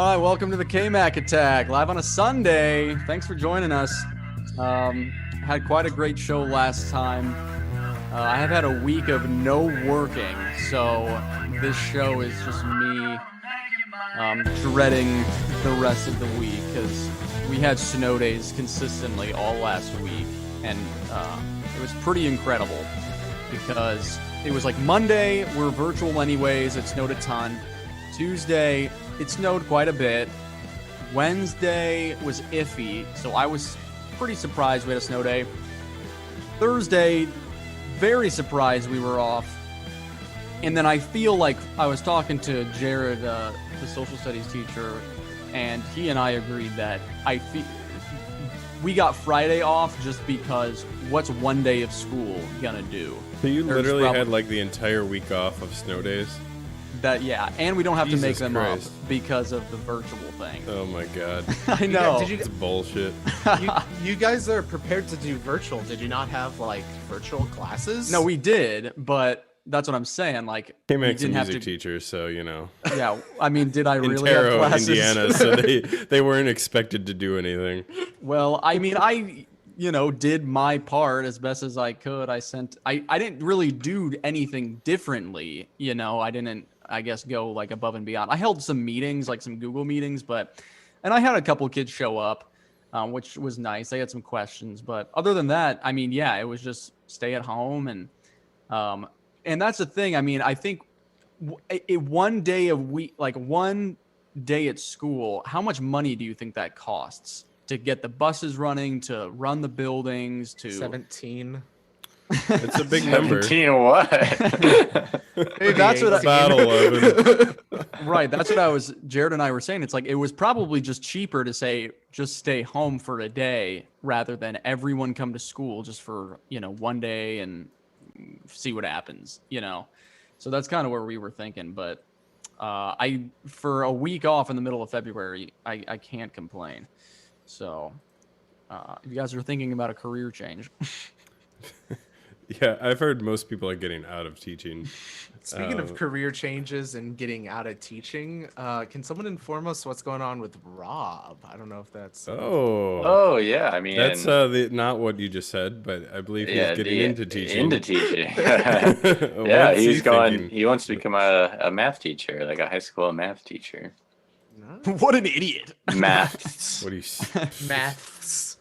All right, welcome to the Kmac Attack, live on a Sunday. Thanks for joining us. Had quite a great show last time. I have had a week of no working, so this show is just me dreading the rest of the week because we had snow days consistently all last week, and it was pretty incredible because it was like Monday, we're virtual anyways, it snowed a ton. Tuesday, it snowed quite a bit. Wednesday was iffy, so I was pretty surprised we had a snow day. Thursday, very surprised we were off. And then I feel like I was talking to Jared, the social studies teacher, and he and I agreed that we got Friday off just because what's one day of school gonna do? So you literally had like the entire week off of snow days? Yeah, and we don't have Jesus to make them Christ. up because of the virtual thing. Oh my god. I know. It's bullshit. You guys are prepared to do virtual. Did you not have like virtual classes? No, we did, but that's what I'm saying. Like, we Kmac's a didn't have music to. teach, so you know. Yeah, I mean, did I In really have Taro, classes? Indiana, so they weren't expected to do anything. Well, I mean, I did my part as best as I could. I didn't really do anything differently. I didn't, I guess, go like above and beyond. I held some meetings, like some Google meetings, and I had a couple kids show up, which was nice. They had some questions, but other than that, I mean, yeah, it was just stay at home and that's the thing. I mean, I think one day at school, how much money do you think that costs to get the buses running, to run the buildings, to 17. It's a big number. 17 what? Hey, that's what About 11. right. That's what Jared and I were saying. It's like, it was probably just cheaper to say, just stay home for a day rather than everyone come to school just for, one day and see what happens, So that's kind of where we were thinking. But for a week off in the middle of February, I can't complain. So if you guys are thinking about a career change. Yeah, I've heard most people are getting out of teaching. Speaking of career changes and getting out of teaching, can someone inform us what's going on with Rob? I don't know if that's. Oh yeah, I mean that's not what you just said, but I believe he's getting into teaching. Yeah, he's going. He wants to become a math teacher, like a high school math teacher. No? What an idiot! Maths. What do you? Maths.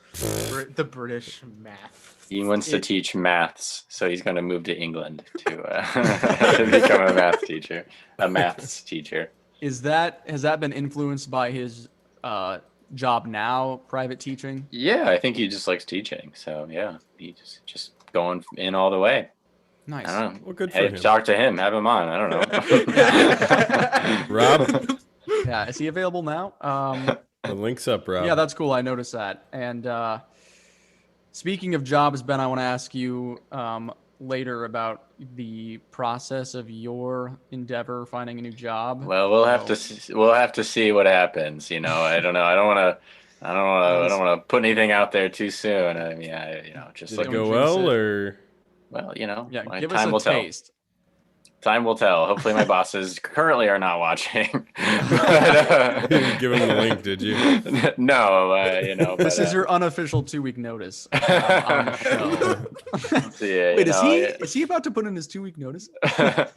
The British math. He wants to teach maths, so he's going to move to England to become a math teacher, a maths teacher. Has that been influenced by his job now, private teaching? Yeah, I think he just likes teaching. So yeah, he just going in all the way. Nice. I don't know. Well, good for Hey, him. talk to him. Have him on. I don't know. Rob, Yeah, is he available now? the link's up, Rob. Yeah, that's cool. I noticed that. And speaking of jobs, Ben, I want to ask you later about the process of your endeavor finding a new job. Well, we'll have to see what happens. I don't know. I don't want to put anything out there too soon. I mean, just Did like it go well, or Yeah, give time will us a tell. taste. Time will tell. Hopefully, my bosses currently are not watching. you didn't give him the link, did you? No, This is your unofficial 2-week notice on the show. Yeah, Wait, is he about to put in his 2-week notice? my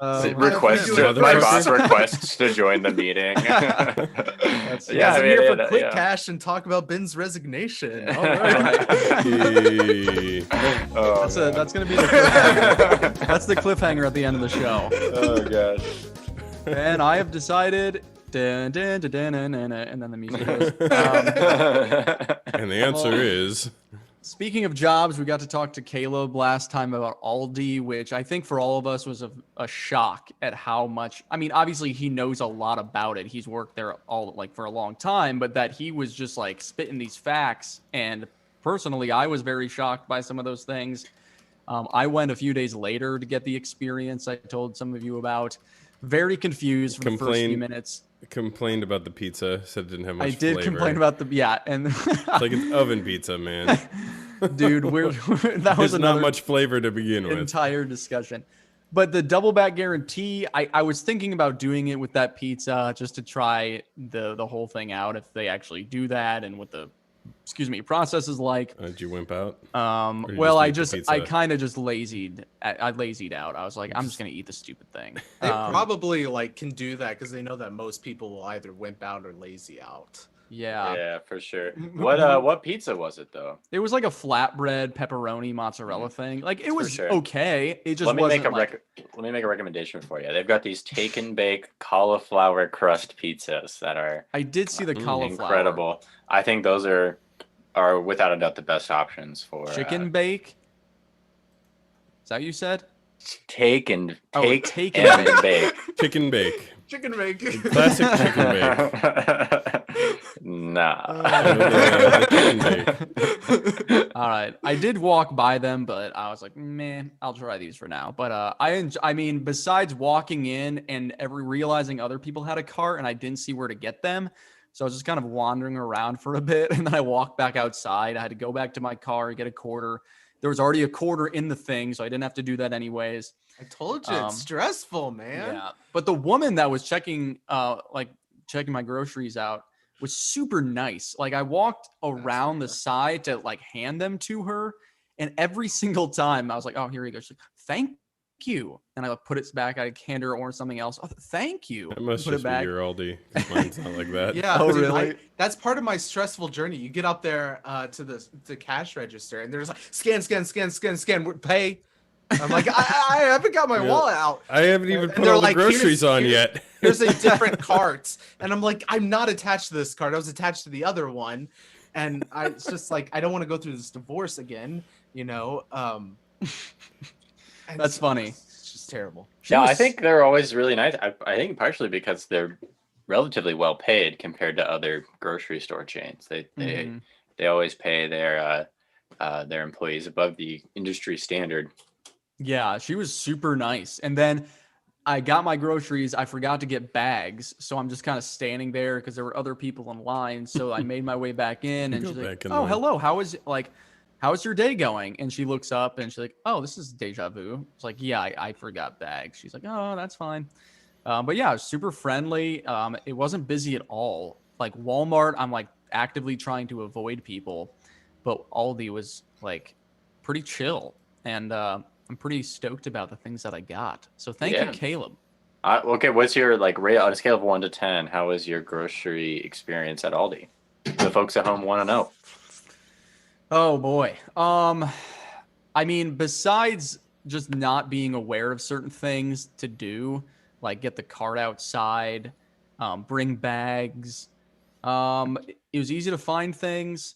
Motherfucker. boss requests to join the meeting. You guys are here for quick cash and talk about Ben's resignation. All right. Hey. That's gonna be the cliffhanger. That's the cliffhanger at the end of the show. Oh gosh. And I have decided. Dun, dun, dun, dun, dun, dun, dun, and then the music goes. And the answer is Speaking of jobs, we got to talk to Caleb last time about Aldi, which I think for all of us was a shock at how much. I mean, obviously he knows a lot about it. He's worked there for a long time, but that he was just like spitting these facts. And personally, I was very shocked by some of those things. I went a few days later to get the experience I told some of you about. Very confused for the first few minutes. Complained about the pizza, said it didn't have much flavor. I did complain about and it's like it's oven pizza, man. Dude, that was not much flavor to begin with. Entire discussion. But the double back guarantee, I was thinking about doing it with that pizza just to try the whole thing out if they actually do that and what the process is like. Did you wimp out? Or you Well, eat the pizza? I kind of just lazied. I lazied out. I was like, I'm just gonna eat the stupid thing. They probably like can do that because they know that most people will either wimp out or lazy out. Yeah. Yeah, for sure. What pizza was it though? It was like a flatbread pepperoni mozzarella thing. Like it was sure. okay. It just Let me wasn't let me make a recommendation for you. They've got these take and bake cauliflower crust pizzas that are I did see the cauliflower. incredible. I think those are without a doubt the best options for Chicken bake. Is that what you said? take and take and bake. Chicken bake. Chicken bake. Classic chicken bake. Nah. Chicken bake. All right. I did walk by them, but I was like, man, I'll try these for now. But I mean, besides walking in and realizing other people had a cart and I didn't see where to get them. So I was just kind of wandering around for a bit. And then I walked back outside. I had to go back to my car, get a quarter. There was already a quarter in the thing, so I didn't have to do that anyways. I told you it's stressful, man. Yeah. But the woman that was checking my groceries out was super nice. Like I walked around the side to like hand them to her, and every single time I was like, "Oh, here you go." She's like, "Thank you," and I put it back. I hand her or something else. "Oh, thank you." That must put just it back. be your Aldi. 'Cause mine's not like that. Yeah. Oh, dude, really? that's part of my stressful journey. You get up there to the cash register, and there's like scan, pay. I'm like, I haven't got my Yeah. wallet out. I haven't even And put they're all the like, groceries on yet. Here's a different cart, and I'm like, I'm not attached to this cart. I was attached to the other one, and it's just like I don't want to go through this divorce again. You know. And That's funny. It's just terrible. Yeah, I think they're always really nice. I think partially because they're relatively well paid compared to other grocery store chains. They always pay their employees above the industry standard. Yeah, she was super nice. And then I got my groceries. I forgot to get bags, so I'm just kind of standing there because there were other people in line. So I made my way back in, and she's like, "Oh, hello. How's your day going?" And she looks up and she's like, "Oh, this is deja vu." It's like, "Yeah, I forgot bags." She's like, "Oh, that's fine." But yeah, it was super friendly. It wasn't busy at all. Like Walmart, I'm like actively trying to avoid people, but Aldi was like pretty chill, and I'm pretty stoked about the things that I got. So thank you, Caleb. Okay, what's your like rate on a scale of 1 to 10? How was your grocery experience at Aldi? The folks at home want to know. Oh boy. I mean, besides just not being aware of certain things to do, like get the cart outside, bring bags. It was easy to find things.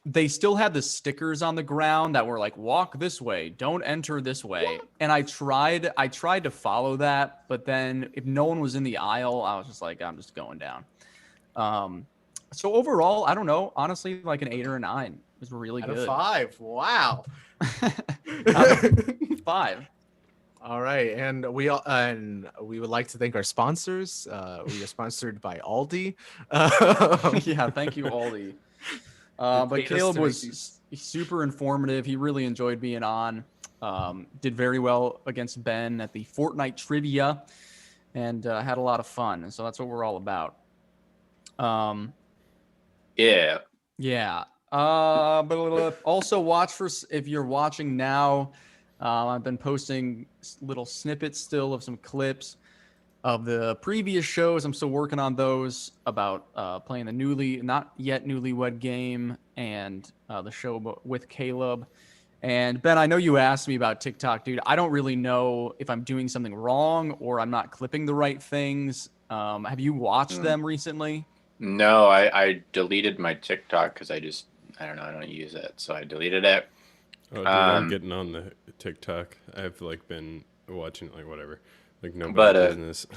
They still had the stickers on the ground that were like, "Walk this way, don't enter this way." And I tried to follow that, but then if no one was in the aisle, I was just like, I'm just going down. So overall, I don't know, honestly, like an 8 or a 9. It was really Out good. of 5. Wow. 5. All right, and we would like to thank our sponsors. We are sponsored by Aldi. Yeah, thank you, Aldi. But Caleb was super informative. He really enjoyed being on. Did very well against Ben at the Fortnite trivia, and had a lot of fun. And so that's what we're all about. Yeah. Yeah. But also watch for, if you're watching now, I've been posting little snippets still of some clips of the previous shows. I'm still working on those about playing the not yet newlywed game and the show with Caleb. And Ben, I know you asked me about TikTok, dude. I don't really know if I'm doing something wrong or I'm not clipping the right things. Have you watched them recently? No, I deleted my TikTok because I don't know, I don't use it, so I deleted it. Oh, dude, I'm getting on the TikTok. I've like been watching like whatever, like nobody's business.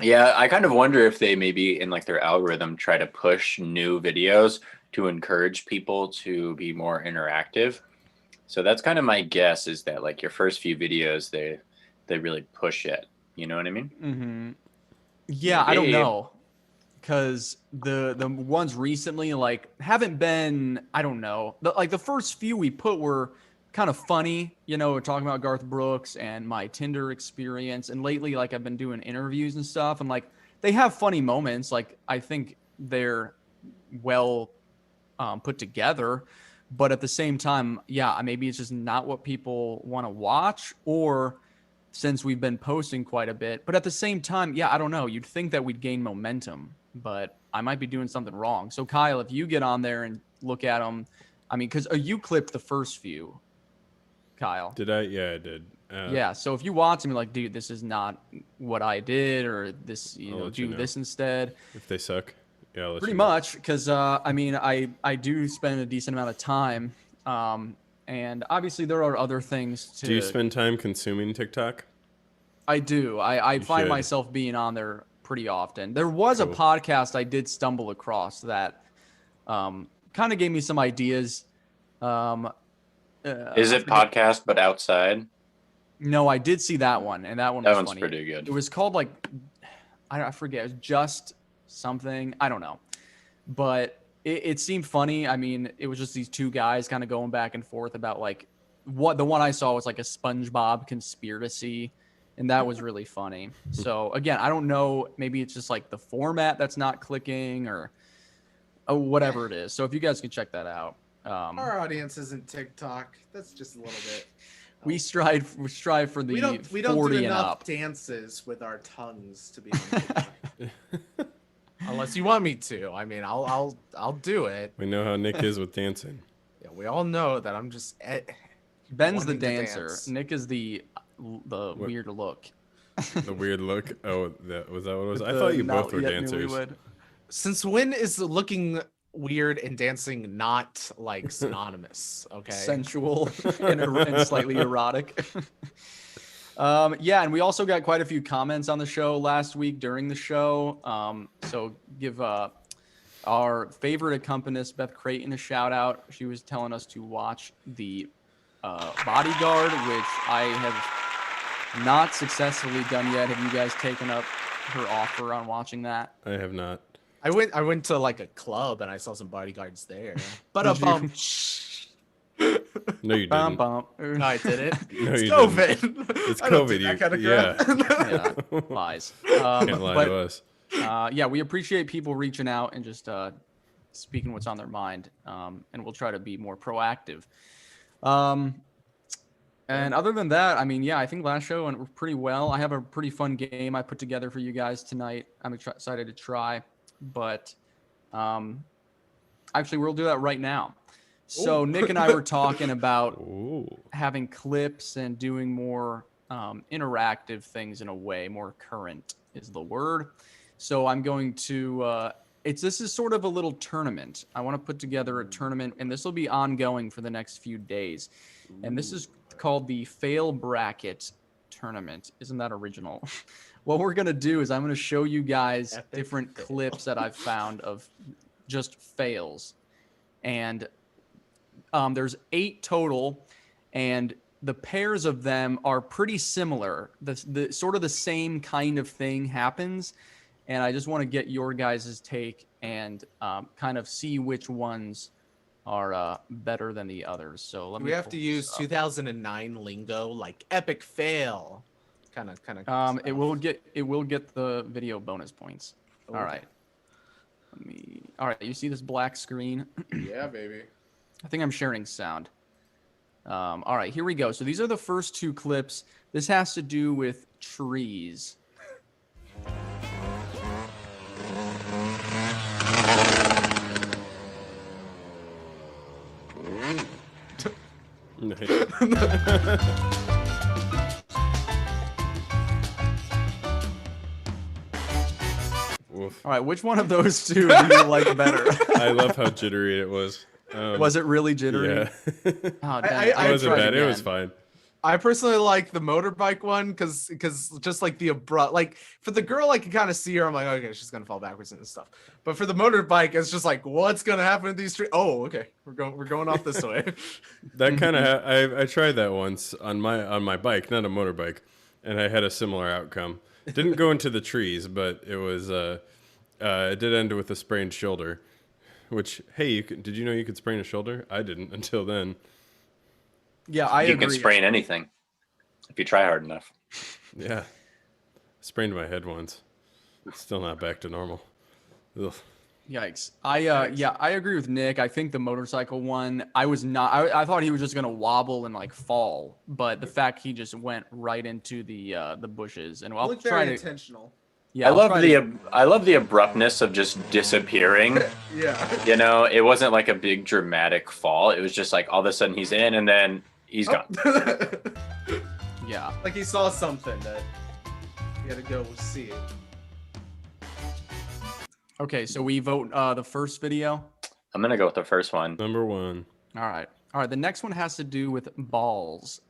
Yeah, I kind of wonder if they maybe in like their algorithm try to push new videos to encourage people to be more interactive. So that's kind of my guess, is that like your first few videos, they really push it. You know what I mean? Mm-hmm. Yeah, maybe. I don't know. Because the ones recently like haven't been, I don't know. The first few we put were kind of funny. You know, we're talking about Garth Brooks and my Tinder experience. And lately, like, I've been doing interviews and stuff, and like they have funny moments. Like, I think they're well put together, but at the same time, yeah, maybe it's just not what people want to watch, or since we've been posting quite a bit. But at the same time, yeah, I don't know. You'd think that we'd gain momentum, but I might be doing something wrong. So Kyle, if you get on there and look at them, I mean, because you clipped the first few, Kyle. Did I? Yeah, I did. Yeah. So if you watch them, you're like, dude, this is not what I did, or this, I'll let do you know. this instead. If they suck, yeah, I'll let Pretty you know. much, because I mean, I do spend a decent amount of time, and obviously there are other things to. Do you spend time consuming TikTok? I do. I find should. myself being on there pretty often. There was a Cool. podcast I did stumble across that kind of gave me some ideas. Is it podcast but outside? No, I did see that one, and that one was That one's funny. pretty good. It was called like I forget. It was just something. I don't know, but it seemed funny. I mean, it was just these two guys kind of going back and forth about like what the one I saw was like a SpongeBob conspiracy, and that was really funny. So again, I don't know. Maybe it's just like the format that's not clicking, or whatever it is. So if you guys can check that out. Our audience isn't TikTok. That's just a little bit. We strive for the We don't 40 do and enough up. dances with our tongues to be on TikTok. Unless you want me to. I mean, I'll do it. We know how Nick is with dancing. Yeah, we all know that I'm just Ben's the wanting to dancer. dance. Nick is the weird look. The weird look. Oh, was that what it was? I The thought you not both were yet dancers. newlywed. Since when is looking weird and dancing not like synonymous? Okay. Sensual and slightly erotic. Yeah, and we also got quite a few comments on the show last week during the show. So give our favorite accompanist, Beth Creighton, a shout out. She was telling us to watch the Bodyguard, which I have not successfully done yet. Have you guys taken up her offer on watching that? I have not. I went to like a club and I saw some bodyguards there. But Did you? No, you Bum, didn't. bum. No, I didn't. No, It's you COVID. It's I don't do COVID, that you- kind of yeah. crap. Yeah, lies. Can't lie but, to us. yeah, we appreciate people reaching out and just speaking what's on their mind, and we'll try to be more proactive. And other than that, I mean, yeah, I think last show went pretty well. I have a pretty fun game I put together for you guys tonight. I'm excited to try, but actually, we'll do that right now. So Ooh. Nick and I were talking about Ooh. having clips and doing more interactive things in a way. More current is the word. So I'm going to this is sort of a little tournament. I want to put together a tournament, and this will be ongoing for the next few days. And this is called the Fail Bracket Tournament. Isn't that original? What we're going to do is I'm going to show you guys Epic different fail. clips that I've found of just fails. And there's 8 total, and the pairs of them are pretty similar. The sort of the same kind of thing happens, and I just want to get your guys' take and kind of see which ones are better than the others. So let me. We have to pull use this up. 2009 lingo, like epic fail, kind of. It will get the video bonus points. Okay. All right. All right. You see this black screen? Yeah, baby. I think I'm sharing sound. All right, here we go. So these are the first 2 clips. This has to do with trees. Nice. Woof. All right, which one of those 2 do you like better? I love how jittery it was. Was it really jittery? Yeah. Oh, I dang It wasn't tried bad. It was again. fine. I personally like the motorbike one because just like the abrupt, like for the girl, I can kind of see her. I'm like, okay, she's gonna fall backwards and stuff. But for the motorbike, it's just like, what's gonna happen to these trees? Oh, okay, we're going off this way. That kind of I tried that once on my bike, not a motorbike, and I had a similar outcome. Didn't go into the trees, but it was it did end with a sprained shoulder. Which, hey, did you know you could sprain a shoulder? I didn't until then. Yeah, I You agree. can sprain anything if you try hard enough. Yeah. Sprained my head once. It's still not back to normal. Ugh. Yikes. I agree with Nick. I think the motorcycle one, I thought he was just gonna wobble and like fall, but the fact he just went right into the bushes, and I'll Look try very to. intentional. Yeah, I I'll love try the to- I love the abruptness of just disappearing. Yeah. You know, it wasn't like a big dramatic fall. It was just like all of a sudden he's in and then he's gone. Yeah. Like he saw something that he had to go see it. Okay, so we vote the first video. I'm gonna go with the first one. Number 1. All right. All right. The next one has to do with balls.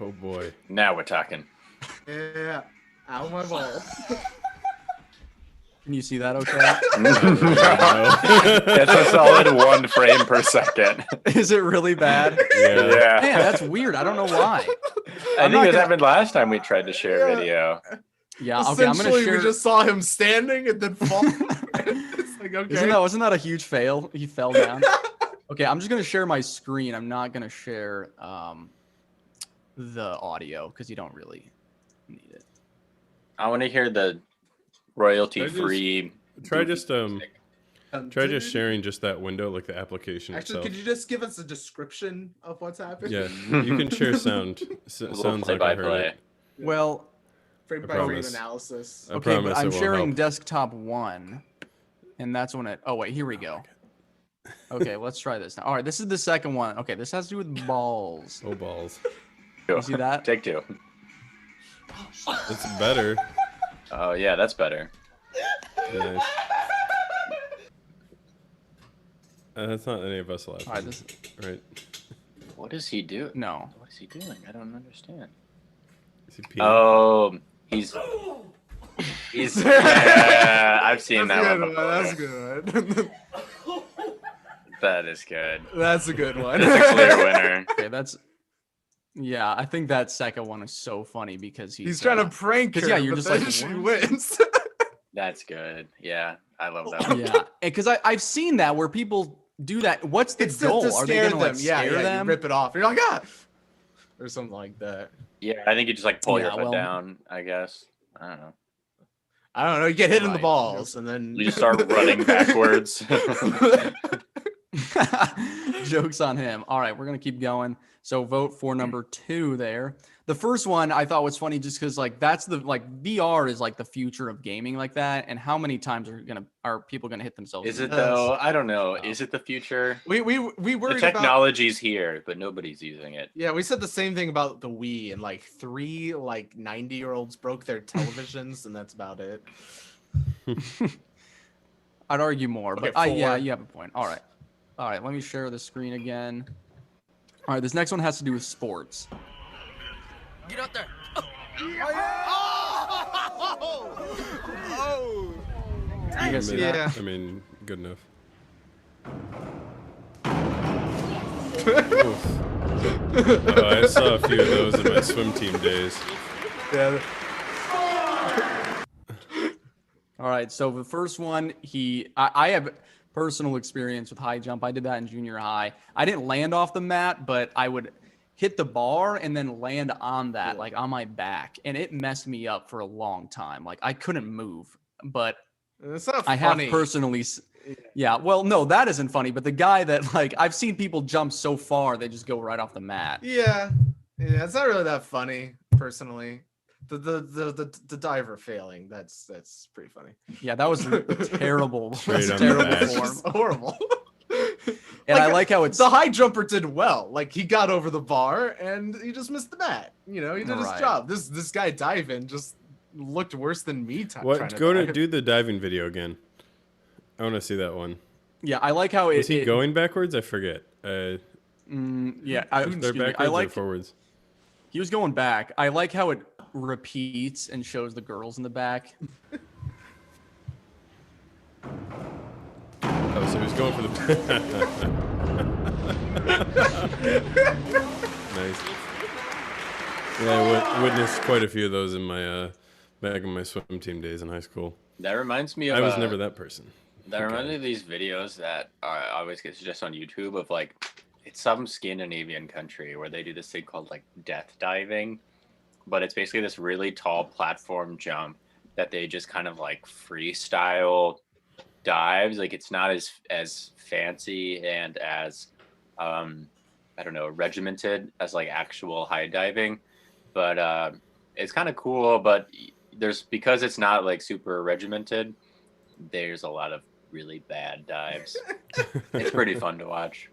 Oh boy. Now we're talking. Yeah. Out my balls. Can you see that? Okay. That's a solid 1 frame per second. Is it really bad? Yeah. Yeah. Man, that's weird. I don't know why. I I'm think not this gonna- happened last time we tried to share video. Yeah. Okay. I'm gonna Essentially, share. we just saw him standing and then fall. It's like, okay. Wasn't that a huge fail? He fell down. Okay, I'm just gonna share my screen. I'm not gonna share the audio because you don't really need it. I want to hear the royalty-free. Try just sharing just that window, like the application Actually, itself. could you just give us a description of what's happening? Yeah, you can share sound. Sounds like I heard play-by-play. it. Well, Frame I by frame promise. analysis. I okay, but promise it I'm won't sharing help. desktop 1, and that's when it. Oh wait, here we go. Okay, let's try this now. All right, this is the second one. Okay, this has to do with balls. Oh balls. You see that? Take 2. It's better. Oh yeah, that's better. Nice. That's not any of us allowed. All right, this. Right. What does he do? No. What is he doing? I don't understand. Is he peeing? Oh, he's. Yeah, I've seen That's that a one good before. That's good. That is good. That's a good one. That's a clear winner. Okay, that's. Yeah, I think that second one is so funny because He's trying to prank her. 'cause, yeah, you're but just then like, she what? wins. That's good. Yeah, I love that one. Yeah, because I've seen that where people do that. What's the It's to goal? Are they scare gonna them. like Yeah, scare yeah, them? you rip it off. You're like, ah! Or something like that. Yeah, I think you just like pull your Yeah, foot well- down, I guess. I don't know. I don't know. You get hit in the Right. balls, and then You just start running backwards. Joke's on him. All right, we're gonna keep going. So vote for number 2 there. The first one I thought was funny just because like that's the like VR is like the future of gaming like that. And how many times are people gonna hit themselves? Is in it the- though? I don't know. Is it the future? we The worried about. technology's here, but nobody's using it. Yeah, we said the same thing about the Wii, and like 3 like 90-year-olds broke their televisions, and that's about it. I'd argue more, Okay, but yeah, 4. you have a point. All right, let me share the screen again. All right, this next one has to do with sports. Get out there. You guys see that? Yeah. I mean, good enough. Oof. Oh, I saw a few of those in my swim team days. Yeah. All right, so the first one, I have personal experience with high jump. I did that in junior high. I didn't land off the mat, but I would hit the bar and then land on that, like on my back, and it messed me up for a long time. Like I couldn't move, but It's not I funny. have personally. Yeah, well, no, that isn't funny. But the guy that like I've seen people jump so far they just go right off the mat. Yeah, it's not really that funny, personally. The diver failing, that's pretty funny. Yeah, that was terrible. Straight That's on the terrible back. It's form. just horrible. And I like how it's the high jumper did well. Like he got over the bar and he just missed the mat. You know, he did his Right. job. This guy diving just looked worse than me. Trying What? to Go to dive. do the diving video again. I want to see that one. yeah. I like how Is he going backwards? I forget. Yeah, They're excuse me, backwards I or like forwards. he was going back. I like how it repeats and shows the girls in the back. Oh, so he's going for the. Nice. Yeah, I witnessed quite a few of those in my back in my swim team days in high school. That reminds me of. I was never that person. That reminds me of these videos that I always get suggested on YouTube of like it's some Scandinavian country where they do this thing called like death diving, but it's basically this really tall platform jump that they just kind of like freestyle dives. Like it's not as fancy and as I don't know, regimented as like actual high diving, but it's kind of cool. But because it's not like super regimented, there's a lot of really bad dives. It's pretty fun to watch.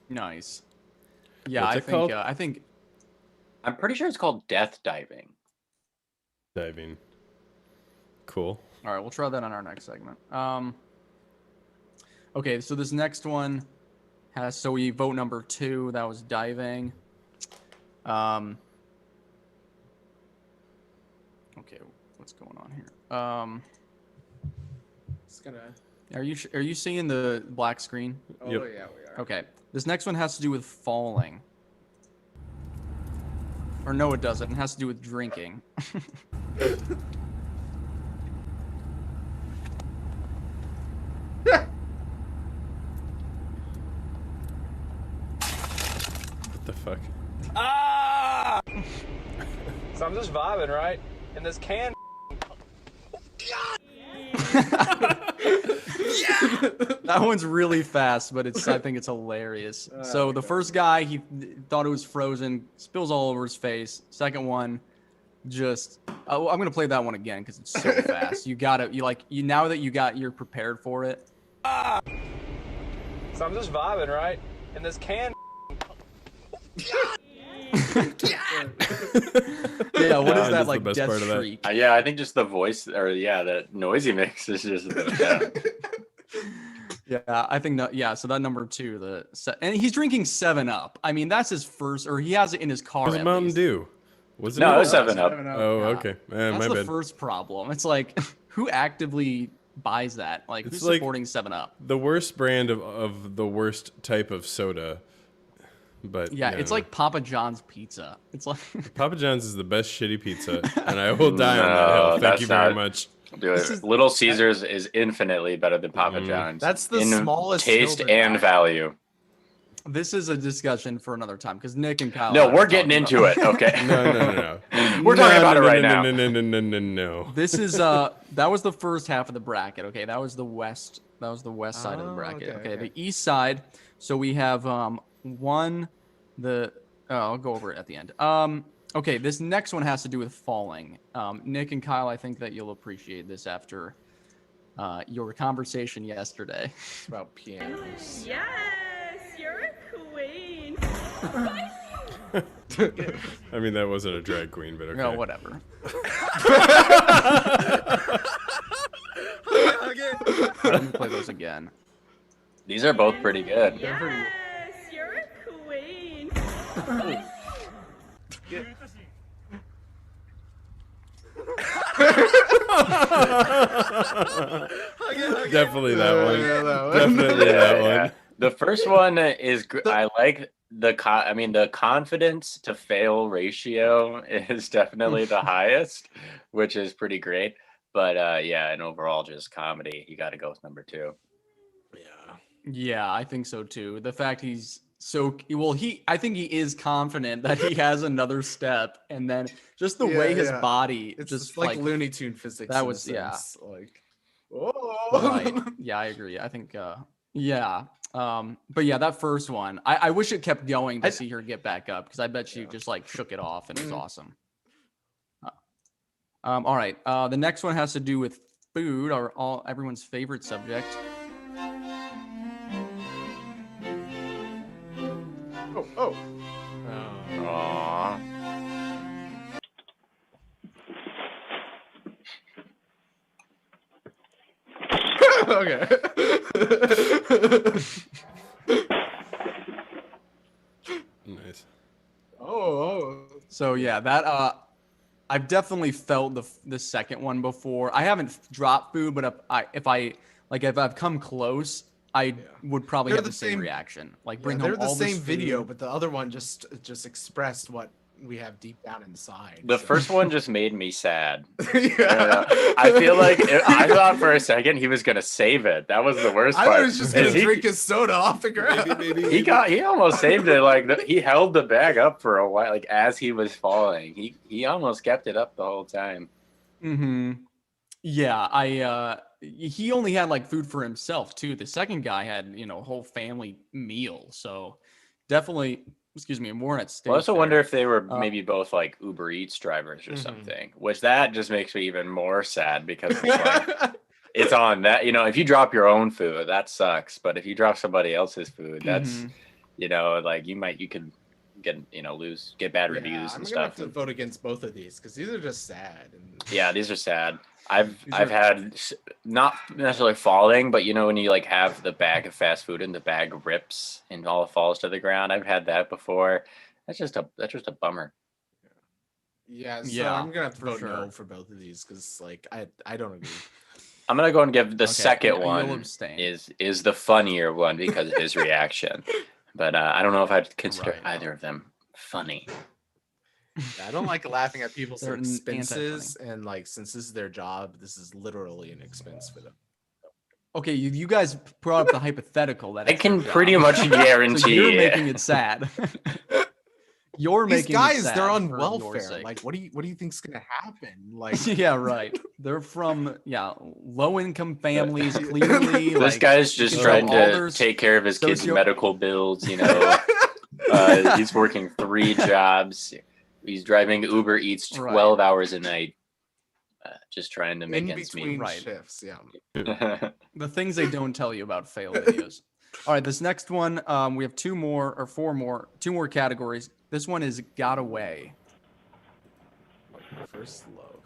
Nice. Yeah, What's I it think called? I think I'm pretty sure it's called death diving. Diving. Cool. all right, we'll try that on our next segment. Okay, so this next one has so we vote number 2, that was diving. Okay, what's going on here? It's gonna. Are you seeing the black screen? Oh Yep. yeah, we are. Okay. This next one has to do with falling. Or no, it doesn't. It has to do with drinking. What the fuck? So I'm just vibing, right? And this can. That one's really fast, but I think it's hilarious. So the first guy, he thought it was frozen, spills all over his face. Second one, I'm gonna play that one again because it's so fast. Now that you're prepared for it. So I'm just vibing, right? And this can. Yeah, what is Is that the like best death part of that. shriek? Yeah, I think just the voice, or yeah, that noise he makes is just. Yeah, I think that. Yeah, so that number 2, and he's drinking 7-Up. I mean, that's his first, or he has it in his car. It was at Mountain least. Dew. Was it? No, not? it was 7-Up. Oh, Yeah. okay. That's My the bad. first problem. It's like, who actively buys that? Like, It's who's like- supporting 7-Up? The worst brand of the worst type of soda. But Yeah, no. it's like Papa John's pizza. It's like, Papa John's is the best shitty pizza, and I will die on that No, hill. Thank that's you very not- much. Dude, Little Caesars is infinitely better than Papa John's. That's the in smallest taste silver and guy. value. this is a discussion for another time because Nick and Kyle. No, and I we're were getting talking into about- it. Okay. No. We're talking No, about no, it right no, now. No. This is that was the first half of the bracket. Okay, that was the west. That was the west side of the Oh, bracket. okay, Okay, okay. the east side. So we have I'll go over it at the end. Okay, this next one has to do with falling. Nick and Kyle, I think that you'll appreciate this after your conversation yesterday. It's about pianos. Yes, you're a queen. I mean, that wasn't a drag queen, but okay. No, whatever. Let me play those again. These are both pretty good. Yes, you're a queen. Definitely that one. Yeah, that one. Definitely that Yeah. one. The first one is I like the confidence to fail ratio is definitely the highest, which is pretty great. But yeah, and overall just comedy, you got to go with number 2. Yeah. Yeah, I think so too. The fact he's I think he is confident that he has another step, and then just the way his Yeah. body It's just just like Looney Tune physics. that in a was- yeah. sense, Like, oh. Right. Yeah, I agree. I think yeah. But yeah, that first one, I wish it kept going to see her get back up because I bet she just like shook it off and it was awesome. All right. The next one has to do with food, everyone's favorite subject. Oh. Aww. Okay. Nice. Oh. So yeah, that I've definitely felt the second one before. I haven't dropped food, but if I've come close, I would probably They're have the the same same- reaction. Like Yeah, bring they're home the all this same video, food. but the other one just expressed what we have deep down inside. The so. first one just made me sad. Yeah. I feel like I thought for a second he was gonna save it. That was the worst I part. thought he was just gonna Is he- drink his soda off the ground. He almost saved it. Like he held the bag up for a while, like as he was falling. He almost kept it up the whole time. Mm-hmm. Yeah, he only had like food for himself too. The second guy had, a whole family meal. So definitely, excuse me, more at stake. I also there. wonder if they were maybe both like Uber Eats drivers or something, which that just makes me even more sad because it's like it's on that, if you drop your own food, that sucks. But if you drop somebody else's food, that's, like you could get, get bad reviews I'm and gonna have stuff. to vote against both of these because these are just sad. And... Yeah, these are sad. I've had not necessarily falling, but when you like have the bag of fast food and the bag rips and all falls to the ground. I've had that before. That's just a bummer. Yeah, so Yeah, I'm gonna have to for vote sure. no for both of these because like I don't agree. I'm gonna go and give the Okay, second you'll one abstain. is the funnier one because of his reaction. But I don't know if I'd consider Right. either of them funny. I don't like laughing at people's They're expenses, and like since this is their job, this is literally an expense for them. Okay, you guys brought up the hypothetical that I it's can their pretty job. much So guarantee you're it. making it sad. You're These making guys, it sad they're on for your welfare. sake. Like, what do you think's gonna happen? Like, Yeah, right. They're from low income families. Clearly, This like, guy's just you know, trying all to their take care of his kids' socio- medical bills. He's working 3 jobs. He's driving Uber Eats 12 hours a night, just trying to make in ends between meet. Right. shifts, yeah. the things they don't tell you about fail videos. All right, this next one, we have 2 more categories. This one is got away. First love.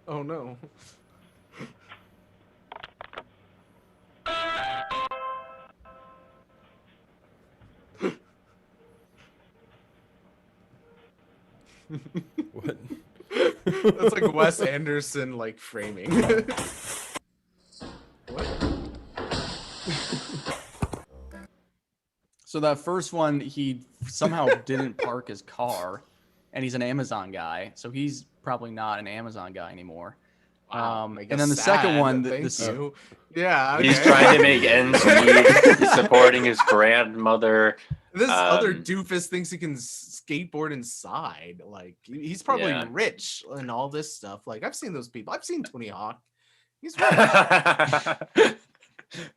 Oh no. What? That's like Wes Anderson like framing. What? So that first one, he somehow didn't park his car, and he's an Amazon guy, so he's probably not an Amazon guy anymore. Wow, I And guess then the second sad, one, but thank this you. Yeah, okay. He's trying to make ends meet. He's supporting his grandmother. This other Um, doofus thinks he can skateboard inside. Like he's probably Yeah. rich and all this stuff. Like I've seen those people. I've seen Tony Hawk. He's rich.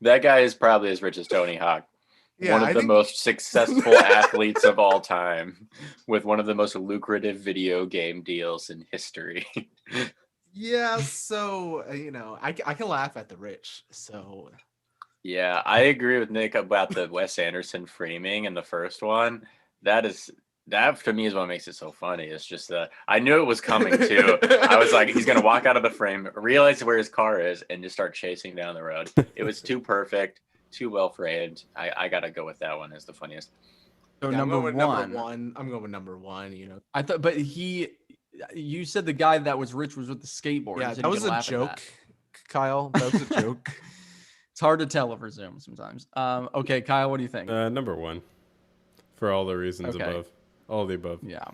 That guy is probably as rich as Tony Hawk. Yeah, One of I the think- most successful athletes of all time, with one of the most lucrative video game deals in history. Yeah, so I can laugh at the rich. So Yeah, I agree with Nick about the Wes Anderson framing in the first one. That to me is what makes it so funny. It's just I knew it was coming too. I was like, he's gonna walk out of the frame, realize where his car is, and just start chasing down the road. It was too perfect, too well framed. I gotta go with that one as the funniest. So yeah, number I'm one, going with number one. I thought, but you said the guy that was rich was with the skateboard. Yeah, You said that you was could a laugh at joke, that. Kyle. That was a joke. It's hard to tell over Zoom sometimes. Okay, Kyle, what do you think? Number 1, for all the reasons Okay. above, all the above. Yeah.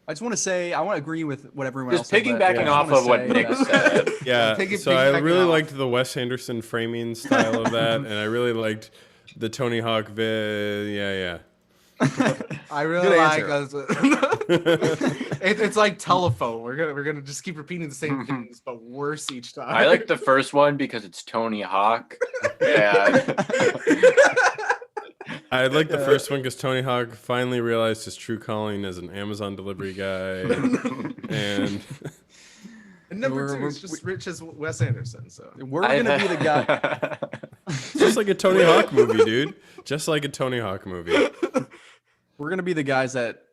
I just want to say, I want to agree with what everyone Just else said, but I piggybacking just off wanna of what say Nick that- said. Yeah, Take it so I piggybacking really off. liked the Wes Anderson framing style of that, and I really liked the Tony Hawk yeah. I really Good like answer. it's like telephone. We're gonna just keep repeating the same things, but worse each time. I like the first one because it's Tony Hawk. And I like the first one because Tony Hawk finally realized his true calling as an Amazon delivery guy, and And number We're- 2 is just rich as Wes Anderson. So We're gonna be the guy. just like a Tony Hawk movie, dude. Just like a Tony Hawk movie. We're gonna be the guys that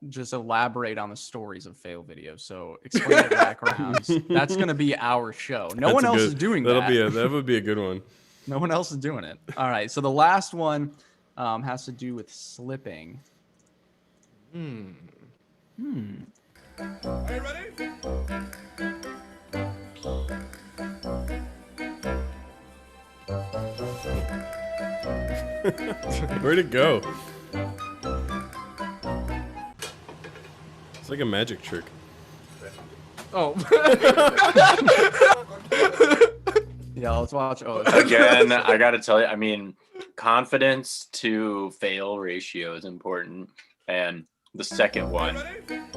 just elaborate on the stories of fail videos. So explain the backgrounds. That's gonna be our show. No That's one a else good- is doing that'll that. That would be a good one. No one else is doing it. All right. So the last one has to do with slipping. Where'd it go? like a magic trick. Oh. Yeah, let's watch. Oh, Again, I gotta tell you, I mean, confidence to fail ratio is important. And the second one,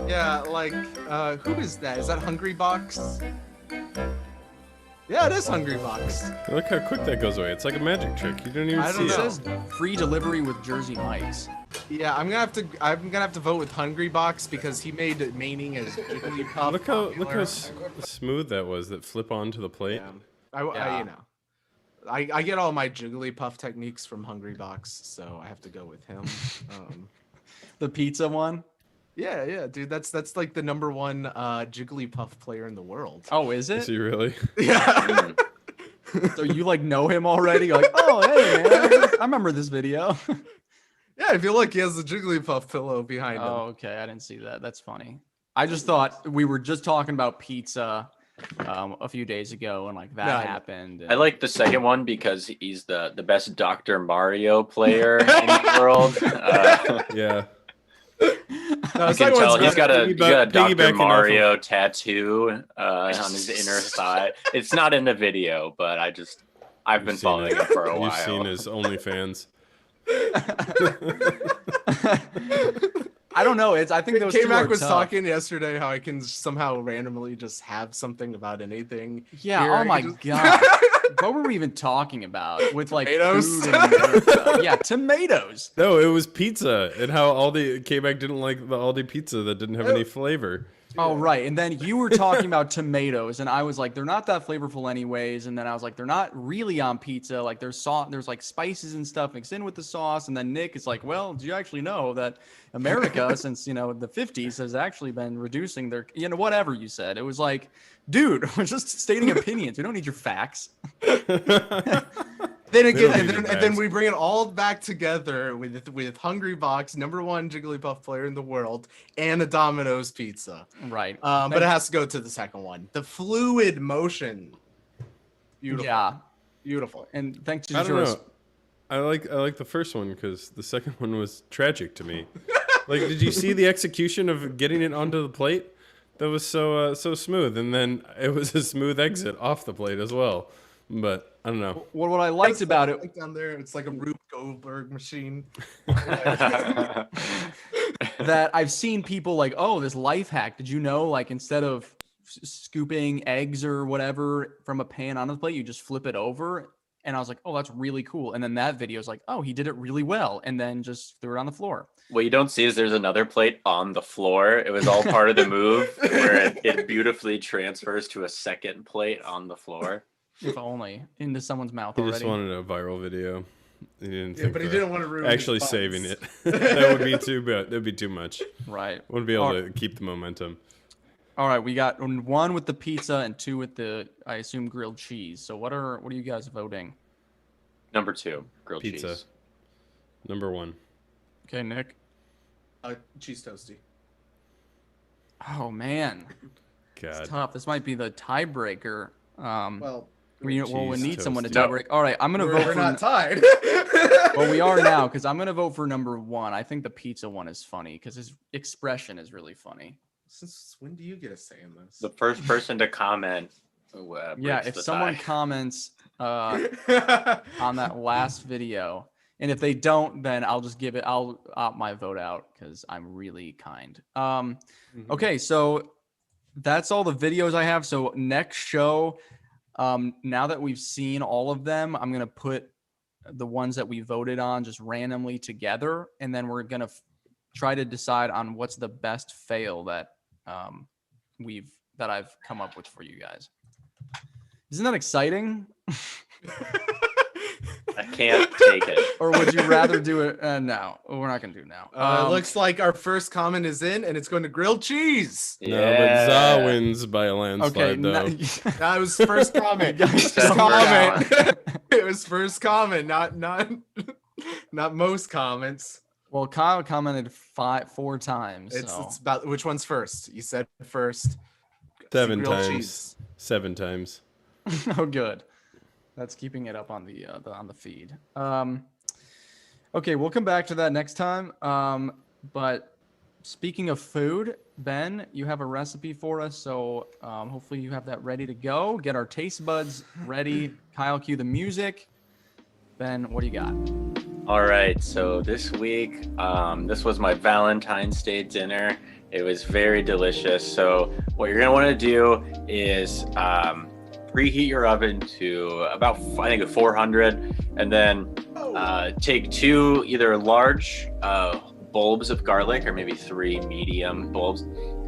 Yeah, like, who is that? Is that Hungry Box? Yeah, it is Hungry Box. Look how quick that goes away. It's like a magic trick. You don't even I see don't it know. it. says free delivery with Jersey Mike's. Yeah, I'm gonna have to vote with Hungry Box because he made maining as Jigglypuff. Look how popular. smooth that was. That flip onto the plate. Yeah. Yeah. You know, I get all my Jigglypuff techniques from Hungry Box, so I have to go with him. The pizza one. Yeah, dude, that's like the #1 Jigglypuff player in the world. Oh, is Is it? he really? Yeah. So you like know him already? You're like, oh, hey, man, I remember this video. Yeah, if you look, he has the Jigglypuff pillow behind him. Oh, okay. I didn't see that. That's funny. I just thought we were just talking about pizza a few days ago, and like that No, happened. I like the second one because he's the best Dr. Mario player in the world. Yeah. No, You the can second tell one's he's got a Piggybacking Dr. off of- Mario tattoo on his inner thigh. It's not in the video, but I've been You've seen following it. him for a while. You've seen his OnlyFans. I don't know. I think those two are Kmac was tough. talking yesterday how I can somehow randomly just have something about anything. Yeah. Here, Oh I my can just- god. What were we even talking about with like Tomatoes? food and yeah, tomatoes. No, it was pizza, and how Kmac didn't like the Aldi pizza that didn't have any flavor. Oh right, and then you were talking about tomatoes, and I was like, they're not that flavorful anyways. And then I was like, they're not really on pizza. Like there's like spices and stuff mixed in with the sauce. And then Nick is like, well, do you actually know that America, since the 50s, has actually been reducing their, whatever you said. It was like, dude, we're just stating opinions. We don't need your facts. Then They don't again, need and your then bags. we bring it all back together with Hungry Box, #1 Jigglypuff player in the world, and a Domino's pizza. Right. But it has to go to the second one. The fluid motion. Beautiful. Yeah. Beautiful. And thanks to I don't yours. know. I like the first one because the second one was tragic to me. Like, did you see the execution of getting it onto the plate? That was so smooth, and then it was a smooth exit off the plate as well. But I don't know. What I liked about it, Like down there, it's like a Rube Goldberg machine. that I've seen people like, oh, this life hack. Did you know, like, instead of scooping eggs or whatever from a pan onto the plate, you just flip it over? And I was like, oh, that's really cool. And then that video is like, oh, he did it really well. And then just threw it on the floor. What you don't see is there's another plate on the floor. It was all part of the move where it beautifully transfers to a second plate on the floor. If only into someone's mouth He already. just wanted a viral video. He didn't Yeah, think but he that didn't want to ruin actually his saving buns. it. That would be too bad. That'd be too much. Right. Wouldn't be able All to keep the momentum. All right. We got 1 with the pizza and 2 with the, I assume, grilled cheese. So what are you guys voting? #2, grilled Pizza. cheese. #1. Okay, Nick. Cheese toasty. Oh man, God. it's tough. This might be the tiebreaker. Well, We Cheese need someone to toasty. tie break. All right, I'm gonna vote we're for. not tied. Well, we are now because I'm gonna vote for #1. I think the pizza one is funny because his expression is really funny. Since when do you get a say in this? The first person to comment. Yeah, breaks if the someone tie. comments on that last video, and if they don't, then I'll opt my vote out because I'm really kind. Okay, so that's all the videos I have. So next show, now that we've seen all of them, I'm gonna put the ones that we voted on just randomly together, and then we're gonna try to decide on what's the best fail that I've come up with for you guys. Isn't that exciting? I can't take it. Or would you rather do it now? We're not gonna do it now. It looks like our first comment is in, and it's going to grilled cheese. No, but Za wins by a landslide, though. That was first comment. You guys First figured comment. It was first comment, not most comments. Well, Kyle commented 4 times. It's So. about which one's first. You said first. 7 Grilled times. cheese. 7 times. Oh, good. That's keeping it up on the feed. Okay, we'll come back to that next time. But speaking of food, Ben, you have a recipe for us, so hopefully you have that ready to go. Get our taste buds ready. Kyle, cue the music. Ben, what do you got? All right, so this week, this was my Valentine's Day dinner. It was very delicious. So what you're gonna want to do is preheat your oven to about, I think, 400, and then take 2 either large bulbs of garlic or maybe 3 medium bulbs.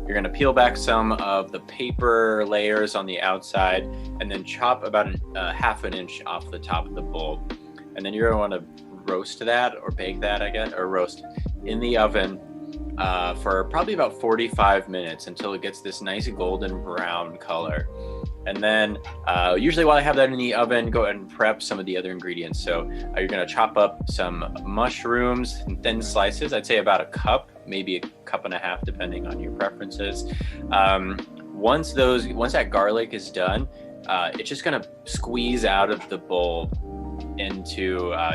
You're gonna peel back some of the paper layers on the outside, and then chop about half an inch off the top of the bulb. And then you're gonna want to roast that, or bake that, I guess, or roast in the oven for probably about 45 minutes until it gets this nice golden brown color. And then usually while I have that in the oven, go ahead and prep some of the other ingredients. So you're gonna chop up some mushrooms in thin slices. I'd say about a cup, maybe a cup and a half, depending on your preferences. Once that garlic is done, it's just gonna squeeze out of the bowl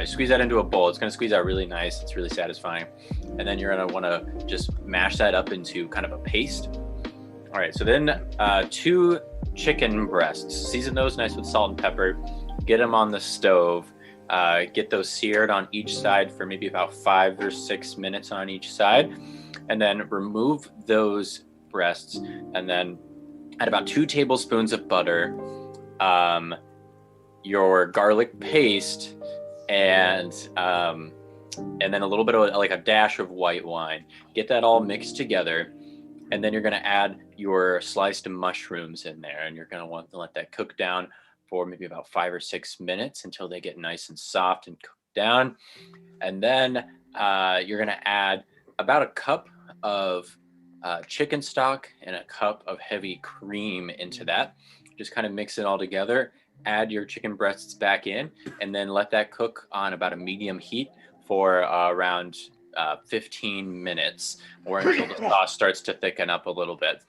squeeze that into a bowl. It's going to squeeze out really nice. It's really satisfying. And then you're going to want to just mash that up into kind of a paste. All right, so then 2 chicken breasts. Season those nice with salt and pepper. Get them on the stove. Get those seared on each side for maybe about 5 or 6 minutes on each side. And then remove those breasts, and then add about 2 tablespoons of butter, your garlic paste, and then a little bit of like a dash of white wine. Get that all mixed together, and then you're going to add your sliced mushrooms in there, and you're going to want to let that cook down for maybe about 5 or 6 minutes until they get nice and soft and cooked down. And then you're going to add about a cup of chicken stock and a cup of heavy cream into that. Just kind of mix it all together. Add your chicken breasts back in, and then let that cook on about a medium heat for around 15 minutes, or until the sauce starts to thicken up a little bit.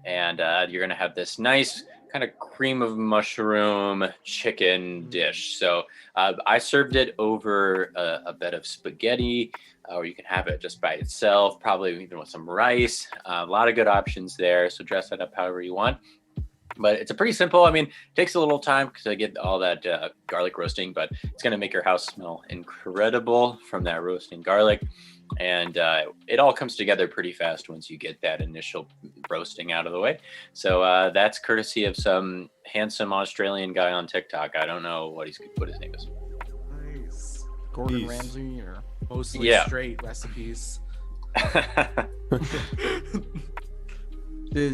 And you're going to have this nice kind of cream of mushroom chicken dish. So I served it over a bed of spaghetti, or you can have it just by itself, probably even with some rice. A lot of good options there. So dress that up however you want. But it's a pretty simple. I mean, it takes a little time because I get all that garlic roasting, but it's going to make your house smell incredible from that roasting garlic. And it all comes together pretty fast once you get that initial roasting out of the way. So that's courtesy of some handsome Australian guy on TikTok. I don't know what his name is. Nice. Gordon Ramsay or Mostly straight recipes.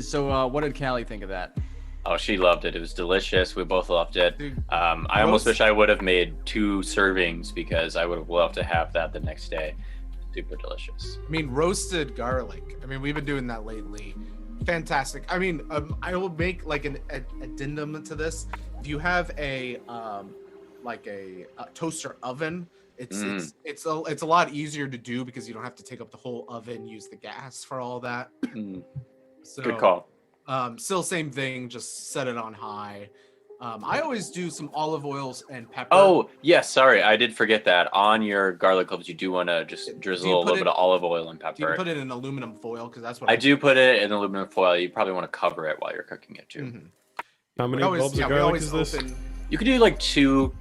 So what did Callie think of that? Oh, she loved it. It was delicious. We both loved it. Dude, I almost wish I would have made 2 servings because I would have loved to have that the next day. Super delicious. I mean, roasted garlic. I mean, we've been doing that lately. Fantastic. I mean, I will make like an addendum to this. If you have a toaster oven, it's a lot easier to do because you don't have to take up the whole oven, use the gas for all that. So, good call. Still same thing, just set it on high. I always do some olive oils and pepper. Oh, yes, sorry. I did forget that. On your garlic cloves, you do want to just drizzle a little bit of olive oil and pepper. Do you put it in aluminum foil? Because that's what I do put it in aluminum foil. You probably want to cover it while you're cooking it too. Mm-hmm. How many bulbs of garlic is this? You could do like 2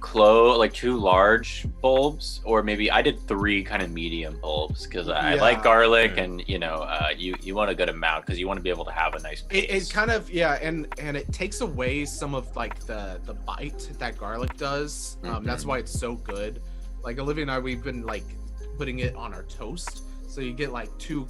large bulbs, or maybe I did 3 kind of medium bulbs because I like garlic, and you want a good amount because you want to be able to have a nice paste. It kind of and it takes away some of like the bite that garlic does. That's why it's so good. Like Olivia and I, we've been like putting it on our toast, so you get like two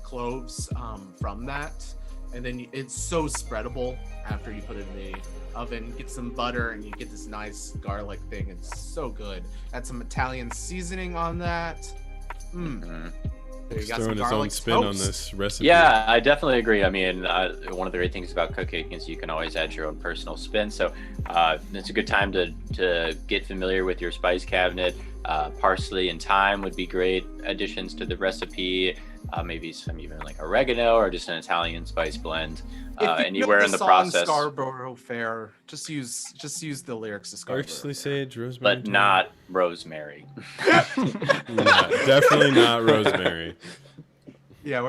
cloves from that, and then it's so spreadable after you put it in the oven. Get some butter and you get this nice garlic thing. It's so good. Add some Italian seasoning on that. He's throwing his own spin on this recipe. Yeah, I definitely agree. I mean, one of the great things about cooking is you can always add your own personal spin. So it's a good time to get familiar with your spice cabinet. Parsley and thyme would be great additions to the recipe. Maybe some even like oregano or just an Italian spice blend. Anywhere in the process. Scarborough Fair, just use the lyrics to Scarborough. Parsley, sage, rosemary, but not rosemary. Definitely not rosemary. Yeah,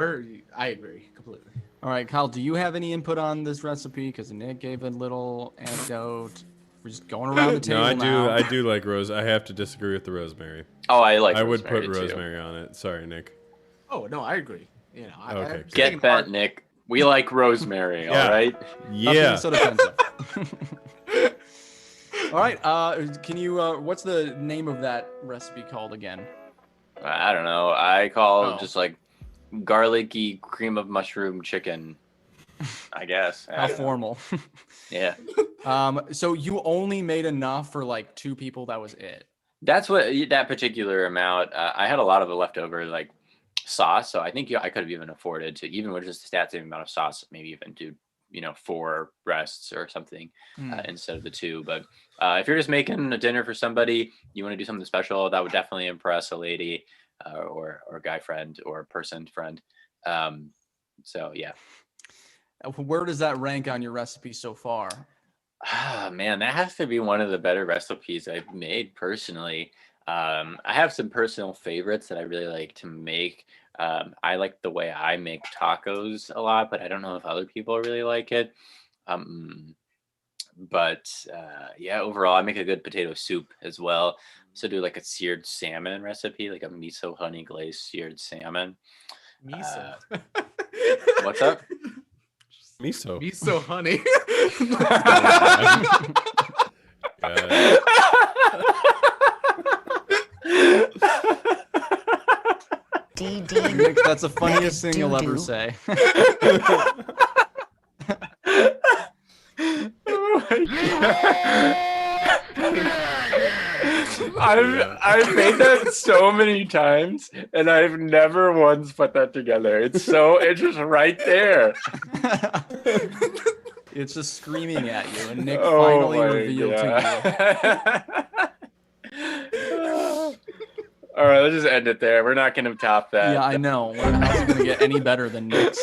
I agree completely. All right, Kyle, do you have any input on this recipe? Because Nick gave a little anecdote. We're just going around the table No, now. I do like rose. I have to disagree with the rosemary. Oh, I like. I would put rosemary, too. rosemary on it. Sorry, Nick. Oh no, I agree. You know, Okay. I'm Get taking that, part- Nick. We like rosemary. Yeah. All right. Nothing Yeah. so defensive. All right, can you? What's the name of that recipe called again? I don't know. I call Oh. just like garlicky cream of mushroom chicken. I guess. I How don't know. formal. Yeah. So you only made enough for like 2 people. That was it. That's what that particular amount. I had a lot of the leftover like sauce, so I think I could have even afforded to, even with just that same amount of sauce, maybe even do 4 breasts or something instead of the 2. But if you're just making a dinner for somebody, you want to do something special, that would definitely impress a lady or a guy friend or person friend. So yeah. Where does that rank on your recipe so far? Ah, man, that has to be one of the better recipes I've made personally. I have some personal favorites that I really like to make. I like the way I make tacos a lot, but I don't know if other people really like it. Yeah, overall, I make a good potato soup as well. So do like a seared salmon recipe, like a miso honey glazed seared salmon. miso. What's up? Miso. Miso honey. Nick, that's the funniest thing you'll ever say. I've made that so many times, and I've never once put that together. It's just right there. It's just screaming at you, and Nick Oh finally my revealed to you. All right, let's just end it there. We're not going to top you. that. Yeah, I know. How's it gonna get any better than Nick's?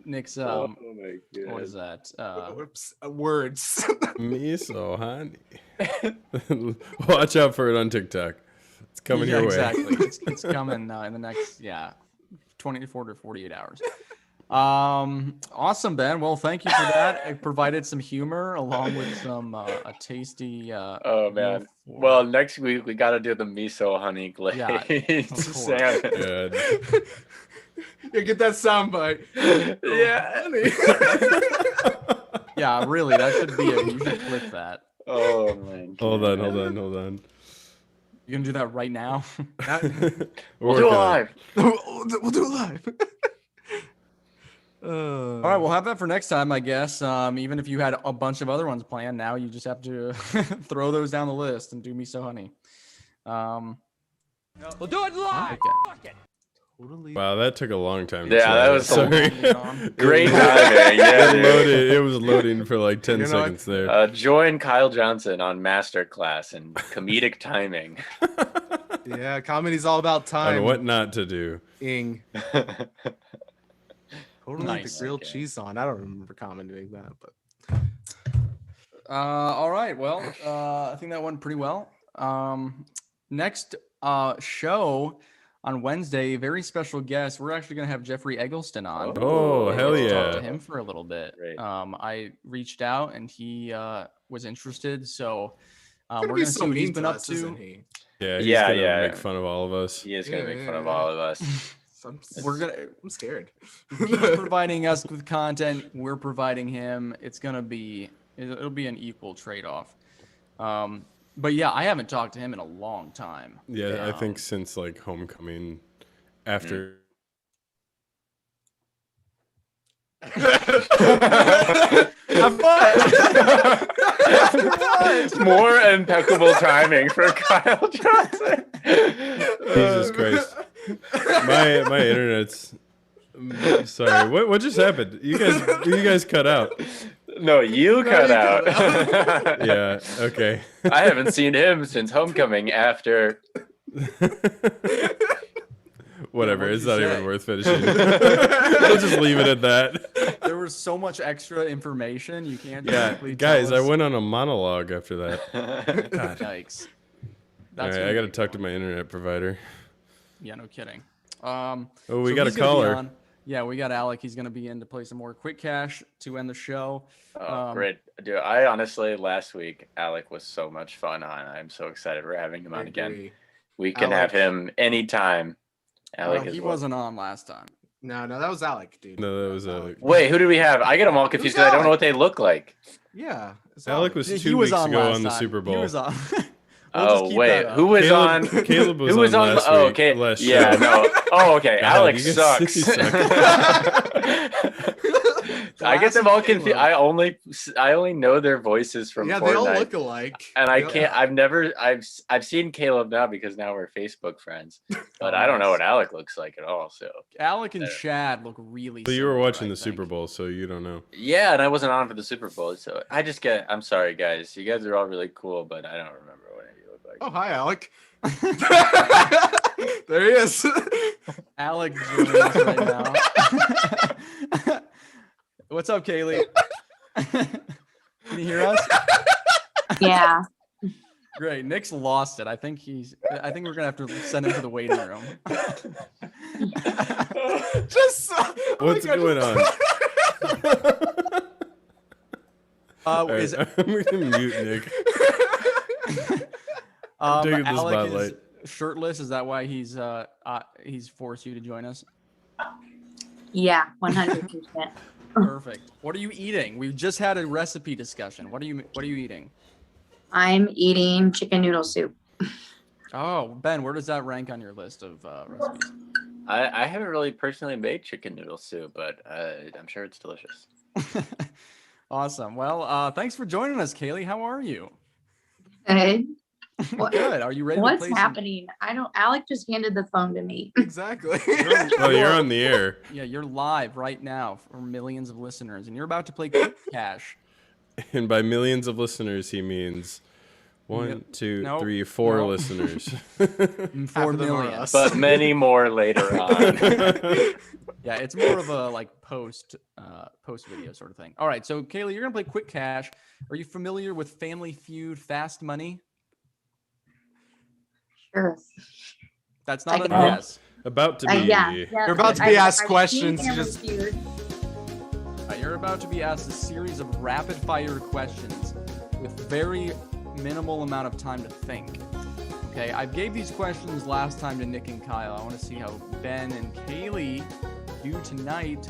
Nick's Oh my God. what is that? Whoops. Words. Miso honey. Watch out for it on TikTok. It's coming Yeah, your way. exactly. It's coming in the next 24 to 48 hours. Awesome, Ben. Well, thank you for that. It provided some humor along with some a tasty. Oh man. meal for- Well, next week we got to do the miso honey glazed Yeah, of course. salmon. Good. Yeah, get that soundbite. Yeah. yeah, really, that should be it. You should clip that. Oh man. Hold on. You gonna do that right now? We'll do it live. We'll do it live. All right, we'll have that for next time, I guess. Even if you had a bunch of other ones planned, now you just have to throw those down the list and do miso honey. We'll do it live. Okay. Totally. Wow, that took a long time. To Yeah, try. that was a sorry. Great timing. Yeah, dude. It was loading for like 10 You know seconds there. Join Kyle Johnson on Masterclass and comedic timing. Yeah, comedy's all about time. On what not to do. Ing. Totally Nice. the grilled Okay. cheese on. I don't remember Common doing that, but All right. Well, I think that went pretty well. Next show on Wednesday, very special guest. We're actually going to have Jeffrey Eggleston on. Oh, We'll hell get to talk yeah. to him for a little bit. Great. I reached out and he was interested. So we're gonna going be to so see what he's mean been to up us, to. isn't he? Yeah, he's Yeah, gonna yeah. make fun of all of us. He is going to Yeah, make fun of yeah, all of us. I'm scared. He's providing us with content. We're providing him. It'll be an equal trade-off. But yeah, I haven't talked to him in a long time. Yeah, I think since like Homecoming, after. Have fun. More impeccable timing for Kyle Johnson. Jesus Christ. My internet's. Sorry, what just happened? You guys cut out. No, you cut out. Yeah, okay. I haven't seen him since Homecoming after. Whatever, what'd it's you not say? even worth finishing. We'll just leave it at that. There was so much extra information you can't. Yeah, directly guys, tell I us. went on a monologue after that. Yikes. All right, I gotta talk to my internet provider. Yeah, no kidding. Oh, we so got a he's gonna be caller. on. Yeah, we got Alec. He's going to be in to play some more quick cash to end the show. Oh, great. Dude, I honestly, last week, Alec was so much fun on. I'm so excited we're having him I on again. agree. We can have him anytime. Alec He is wasn't on last time. No, that was Alec, dude. No, that was Alec. Wait, who did we have? I get them all confused because I don't know what they look like. Yeah. It's Alec was He 2 was weeks on ago last on the time. Super Bowl. He was on. Oh, wait. Who was on? Caleb was Who was on? last Oh, week, okay. last Yeah, show. no. Oh, okay. God, Alex you guys- sucks. you suck. I get them all Classic confused. Caleb. I only know their voices from Yeah, Fortnite. they all look alike. And I They all- can't. I've seen Caleb now because now we're Facebook friends, but I don't know what Alec looks like at all. So Alec and Chad look really. But you were similar, watching I the think. Super Bowl, so you don't know. yeah, and I wasn't on for the Super Bowl, so I'm sorry, guys. You guys are all really cool, but I don't remember what any of you look like. Oh, hi, Alec. There he is. Alec joining us right now. What's up, Kaylee? Can you hear us? Yeah. Great. Nick's lost it. I think we're gonna have to send him to the waiting room. Just What's going on? All right, Is I'm gonna mute Nick. taking the Alec spotlight. is shirtless? Is that why he's forced you to join us? Yeah, 100%. Perfect. What are you eating? We just had a recipe discussion. What are you eating? I'm eating chicken noodle soup. Oh, Ben, where does that rank on your list of recipes? I haven't really personally made chicken noodle soup, but I'm sure it's delicious. Awesome. Well, thanks for joining us, Kaylee. How are you? Good. What- Good. Are you ready to What's play some- happening? Alec just handed the phone to me. Exactly. Oh, you're on the air. Yeah, you're live right now for millions of listeners, and you're about to play Quick Cash. And by millions of listeners, he means 1, 2, Nope. 3, 4 No. listeners. 4 of them are million. us. But many more later on. Yeah, it's more of a like post video sort of thing. All right, so Kaylee, you're gonna play Quick Cash. Are you familiar with Family Feud Fast Money? Sure. That's not I a can- yes. About to be. Yeah. You're about to be asked questions, you I've just- seen Family Feud. You're about to be asked a series of rapid fire questions with very minimal amount of time to think. Okay, I gave these questions last time to Nick and Kyle. I want to see how Ben and Kaylee do tonight.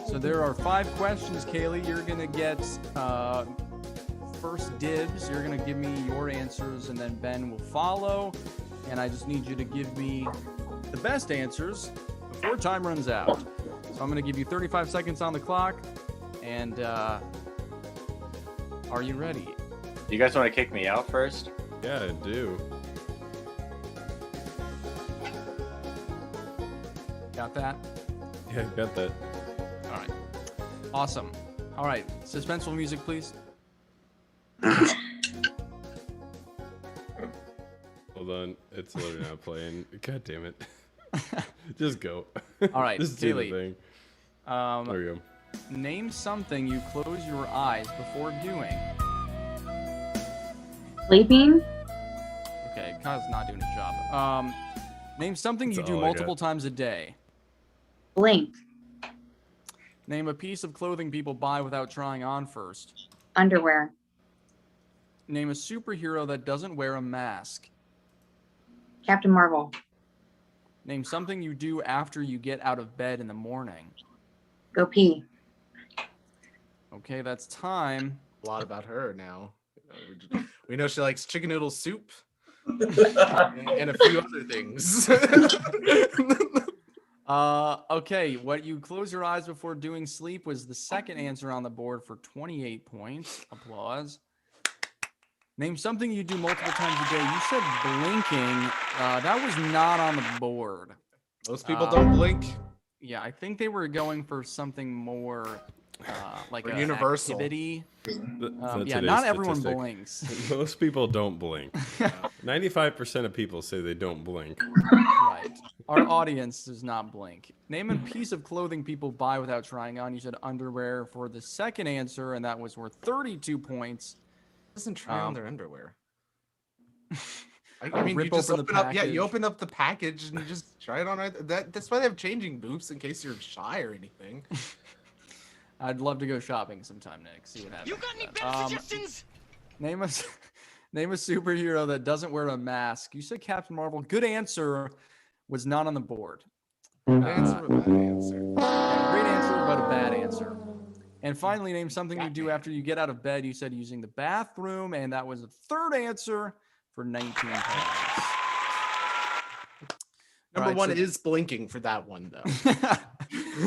So there are 5 questions, Kaylee. You're gonna get first dibs. You're gonna give me your answers, and then Ben will follow. And I just need you to give me the best answers before time runs out. So I'm gonna give you 35 seconds on the clock. And are you ready? You guys want to kick me out first? Yeah, I do. Got that? Yeah, I got that. All right. Awesome. All right. Suspenseful music, please. Hold on. It's literally not playing. God damn it. Just go. All right, Just do the Kaylee. thing. Um, There we go. Name something you close your eyes before doing. Sleeping. Okay, Kyle's not doing his job. Name something That's you do all I multiple got. times a day. Blink. Name a piece of clothing people buy without trying on first. Underwear. Name a superhero that doesn't wear a mask. Captain Marvel. Name something you do after you get out of bed in the morning. Go pee. Okay, that's time. A lot about her now. We know she likes chicken noodle soup and a few other things. Okay, what you close your eyes before doing sleep was the second answer on the board for 28 points. Applause. Name something you do multiple times a day. You said blinking. That was not on the board. Most people don't blink. Yeah, I think they were going for something more like Or a universal. activity. That's Yeah, today's not everyone statistic. blinks. Most people don't blink. 95% of people say they don't blink. Right. Our audience does not blink. Name a piece of clothing people buy without trying on. You said underwear for the second answer, and that was worth 32 points. Doesn't try on their underwear. I mean, you Rip just open the open up. Yeah, you package. open up the package and you just try it on. That's why they have changing booths in case you're shy or anything. I'd love to go shopping sometime, Nick. See what happens. You got any with better that. suggestions? Name a name a superhero that doesn't wear a mask. You said Captain Marvel. Good answer. Was not on the board. Good answer, but bad answer. Yeah, great answer, but a bad answer. And finally, name something you do after you get out of bed. You said using the bathroom, and that was the third answer for 19 points. Number Alright, one so- is blinking for that one though.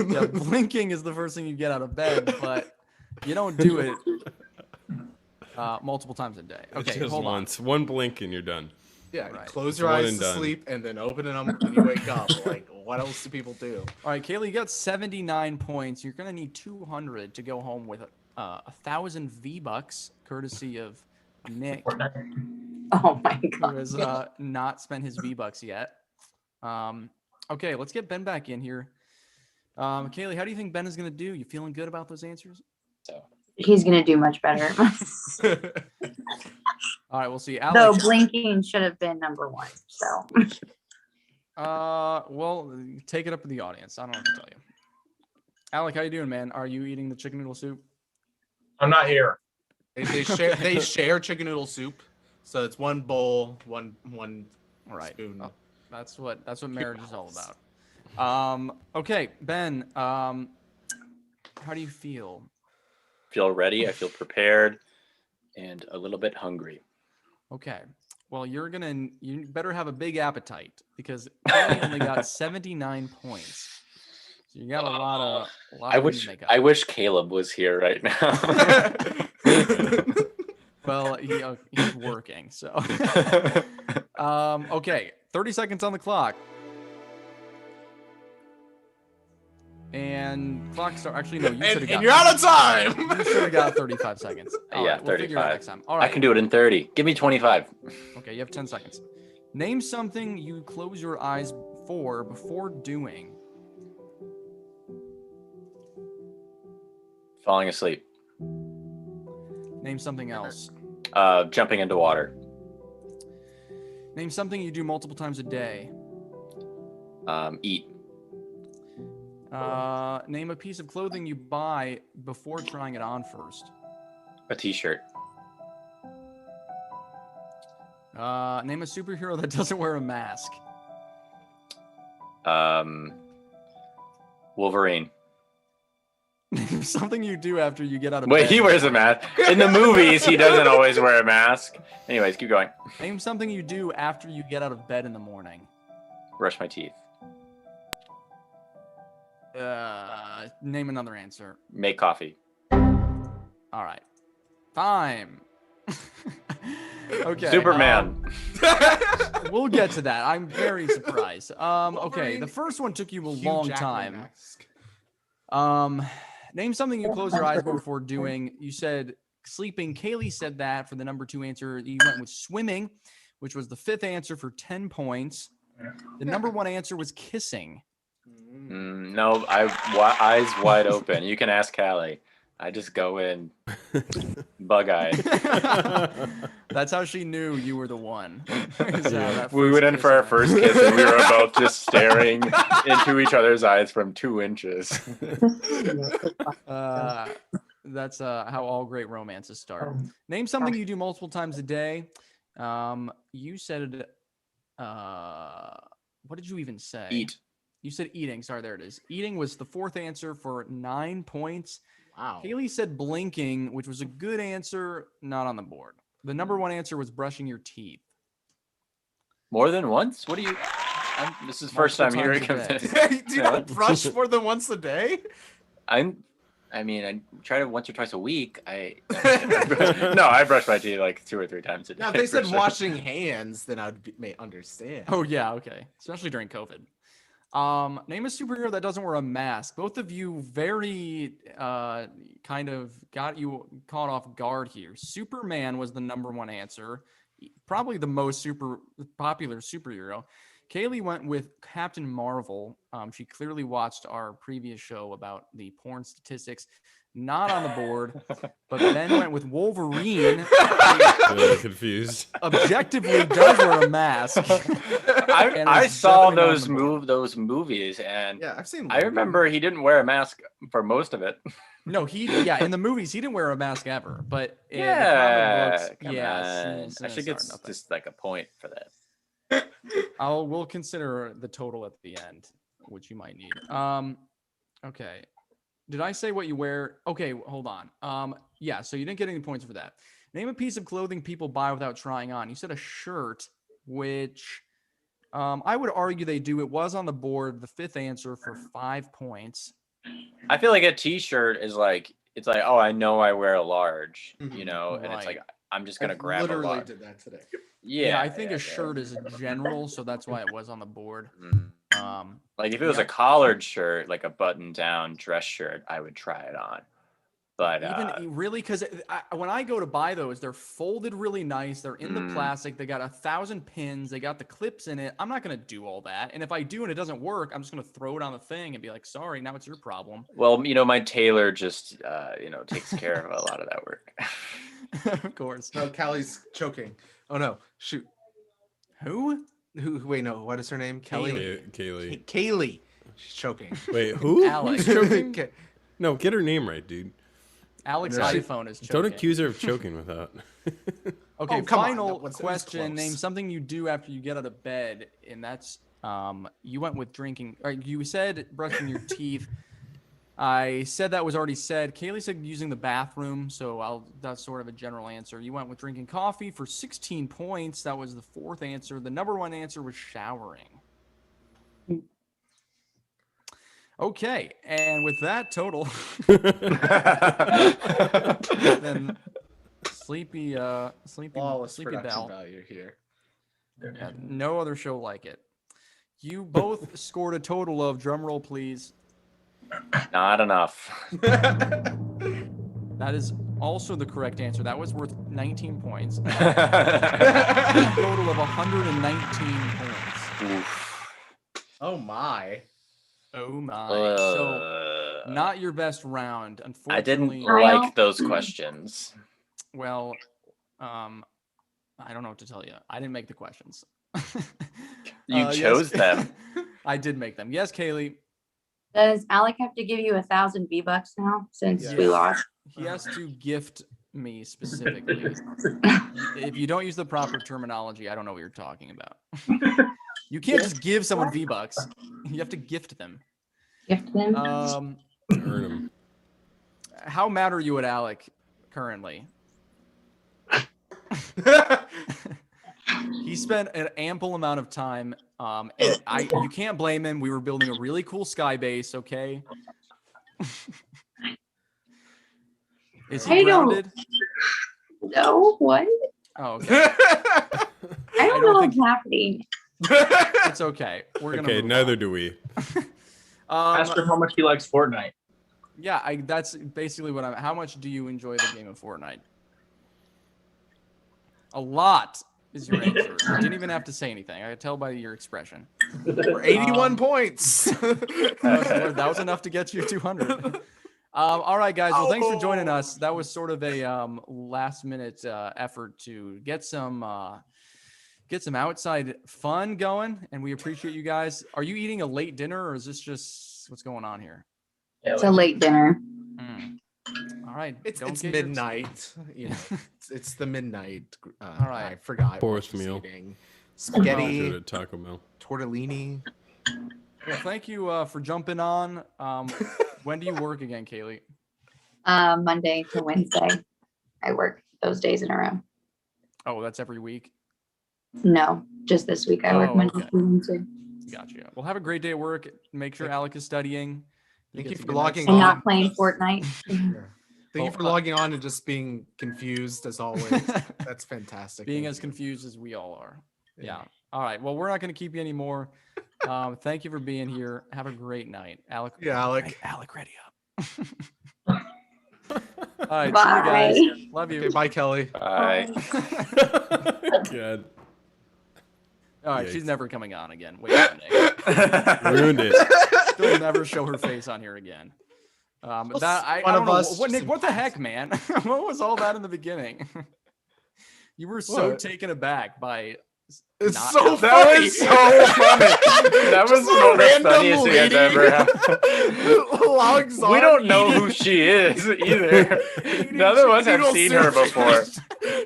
Yeah, blinking is the first thing you get out of bed, but you don't do it multiple times a day. Okay, Just hold on. once. One blink and you're done. Yeah, Right. close your One eyes and to done. sleep and then open them when you wake up. Like, what else do people do? All right, Kaylee, you got 79 points. You're gonna need 200 to go home with 1,000 V-bucks, courtesy of Nick, Oh my who god. has not spent his V-bucks yet. Okay, let's get Ben back in here. Kaylee, how do you think Ben is gonna do? You feeling good about those answers? So He's gonna do much better. All right, we'll see. Though Alex, blinking should have been number one. So well, take it up with the audience. I don't know what to tell you. Alec, how you doing, man? Are you eating the chicken noodle soup? I'm not here. They share chicken noodle soup, so it's one bowl, one All right. spoon. Oh, that's what marriage is all about. Okay, Ben. How do you feel? feel ready. I feel prepared, and a little bit hungry. Okay. Well, you better have a big appetite because you only got 79 points. So you got a lot I of wish to make up. I wish Caleb was here right now. Well, he's working, so. Okay, 30 seconds on the clock. And clock start. Actually, no, you should have got. And you're out of time. You should have got 35 seconds. All Yeah, right, we'll figure it out 35. next time. All I right. can do it in 30. Give me 25. Okay, you have 10 seconds. Name something you close your eyes for before doing. Falling asleep. Name something else. Jumping into water. Name something you do multiple times a day. Eat. Name a piece of clothing you buy before trying it on first. A t-shirt. Name a superhero that doesn't wear a mask. Wolverine. Name something you do after you get out of Wait, bed. he wears a mask. In the movies, he doesn't always wear a mask. Anyways, keep going. Name something you do after you get out of bed in the morning. Brush my teeth. Name another answer. Make coffee. All right. Time. Okay. Superman. We'll get to that. I'm very surprised. Okay. Wolverine, The first one took you a Hugh long Jackman time. mask. Name something you close your eyes before doing. You said sleeping. Kaylee said that for the number 2 answer. You went with swimming, which was the 5th answer for 10 points. The number 1 answer was kissing. No, eyes wide open. You can ask Callie. I just go in bug-eyed. That's how she knew you were the one. Is how that We first went in kiss for our went. first kiss and we were both just staring into each other's eyes from 2 inches. That's how all great romances start. Name something you do multiple times a day. You said, what did you even say? Eat. You said eating. Sorry, there it is. Eating was the 4th answer for 9 points. Wow. Haley said blinking, which was a good answer, not on the board. The number 1 answer was brushing your teeth. More than once? What do you... this is the first time Multiple hearing of times a this. Do you not brush more than once a day? I try to once or twice a week. No, I brush my teeth like 2 or 3 times a day. Now, if they for said sure. washing hands, then may understand. Oh, yeah, okay. Especially during COVID. Name a superhero that doesn't wear a mask. Both of you very kind of got you caught off guard here. Superman was the number 1 answer. Probably the most super popular superhero. Kaylee went with Captain Marvel. She clearly watched our previous show about the porn statistics. not on the board, but Ben went with Wolverine. Really confused. Objectively does wear a mask. and I is saw definitely not on those the board. those movies, and Yeah, I've seen. I remember he didn't wear a mask for most of it. No, in the movies he didn't wear a mask ever, but in the comic Yeah, books, come yes, on. I should get nothing. just like a point for that. We'll consider the total at the end, which you might need. Okay. Did I say what you wear? Okay, hold on. Yeah, so you didn't get any points for that. Name a piece of clothing people buy without trying on. You said a shirt, which I would argue they do. It was on the board, the fifth answer for 5 points. I feel like a T-shirt is like it's like, oh, I know I wear a large, you know, and it's Right. like I'm just gonna grab a literally large. did that today. Yeah, I think a shirt is a general, so that's why it was on the board. Like if it was a collared shirt, like a button-down dress shirt, I would try it on. But even really, because when I go to buy those, they're folded really nice. They're in the plastic. They got 1,000 pins. They got the clips in it. I'm not gonna do all that. And if I do and it doesn't work, I'm just gonna throw it on the thing and be like, "Sorry, now it's your problem." well, you know, my tailor just takes care of a lot of that work. Of course. No, Callie's choking. Oh no! Shoot. Who? Wait, no. What is her name? Kelly. Kaylee. Kaylee. She's choking. Wait, who? Alex. Who's choking? Okay. No, get her name right, dude. Alex No, she- iPhone is choking. Don't accuse her of choking without. Okay, Oh, come on. final That was question. close. Name something you do after you get out of bed, and that's you went with drinking. Or you said brushing your teeth. I said that was already said. Kaylee said using the bathroom, so that's sort of a general answer. You went with drinking coffee for 16 points. That was the fourth answer. The number one answer was showering. Okay, and with that total, then Sleepy Flawless Sleepy production Bell. value here. Yeah, no other show like it. You both scored a total of, drum roll please. Not enough. That is also the correct answer. That was worth 19 points. A Oof. total of 119 points. Oh my. Oh my. So not your best round, I didn't unfortunately. like those questions. Well, I don't know what to tell you. I didn't make the questions. You chose them. I did make them. Yes, Kaylee. Does Alec have to give you 1,000 V-Bucks now since we Yes. lost? He has to gift me specifically. If you don't use the proper terminology, I don't know what you're talking about. You can't just give someone V-Bucks. You have to gift them. Gift them? Earn them. How mad are you at Alec currently? He spent an ample amount of time, and you can't blame him. We were building a really cool sky base, okay? Is he I don't- grounded? No, what? Oh, okay. I don't don't know think- what's happening. It's okay. We're gonna. Okay, move neither on. do we. Ask her how much he likes Fortnite. Yeah, that's basically what I'm. How much do you enjoy the game of Fortnite? A lot is your answer. You didn't even have to say anything. I could tell by your expression. For 81 points. That was enough to get you 200. All right, guys. Well, thanks for joining us. That was sort of a last-minute effort to get some outside fun going, and we appreciate you guys. Are you eating a late dinner, or is this just what's going on here? It's a late dinner. All right. It's don't get your- midnight. You know, it's the midnight. All right. I forgot. Fourth what I was meal. eating. Go Spaghetti, to Taco Bell. tortellini. Well, thank you for jumping on. When do you work again, Kaylee? Monday to Wednesday. I work those days in a row. Oh, that's every week. No, just this week I work Oh, Monday okay. through Wednesday. Gotcha. Well, have a great day at work. Make sure Alec is studying. Thank gets you a for good night's logging And sleep. not playing Fortnite. Thank you for logging on and just being confused as always. That's fantastic. Being Thank as you. confused as we all are. Yeah. All right. Well, we're not going to keep you anymore. Thank you for being here. Have a great night, Alec. Yeah, Alec. Alec, ready up. All right. Bye. See you guys. Love you. Okay, bye, Kelly. Bye. God, All right. She's Yikes. never coming on again. Wait a minute. ruined it. She'll never show her face on here again. That I one don't of know. us What, just Nick? What the heck, man? What was all that in the beginning? You were so What? taken aback by. It's Not- so That funny. was so funny. That was one of the funniest thing I've ever had. Logs We on, don't know eating- who she is either. None of us have noodle seen soup. her before.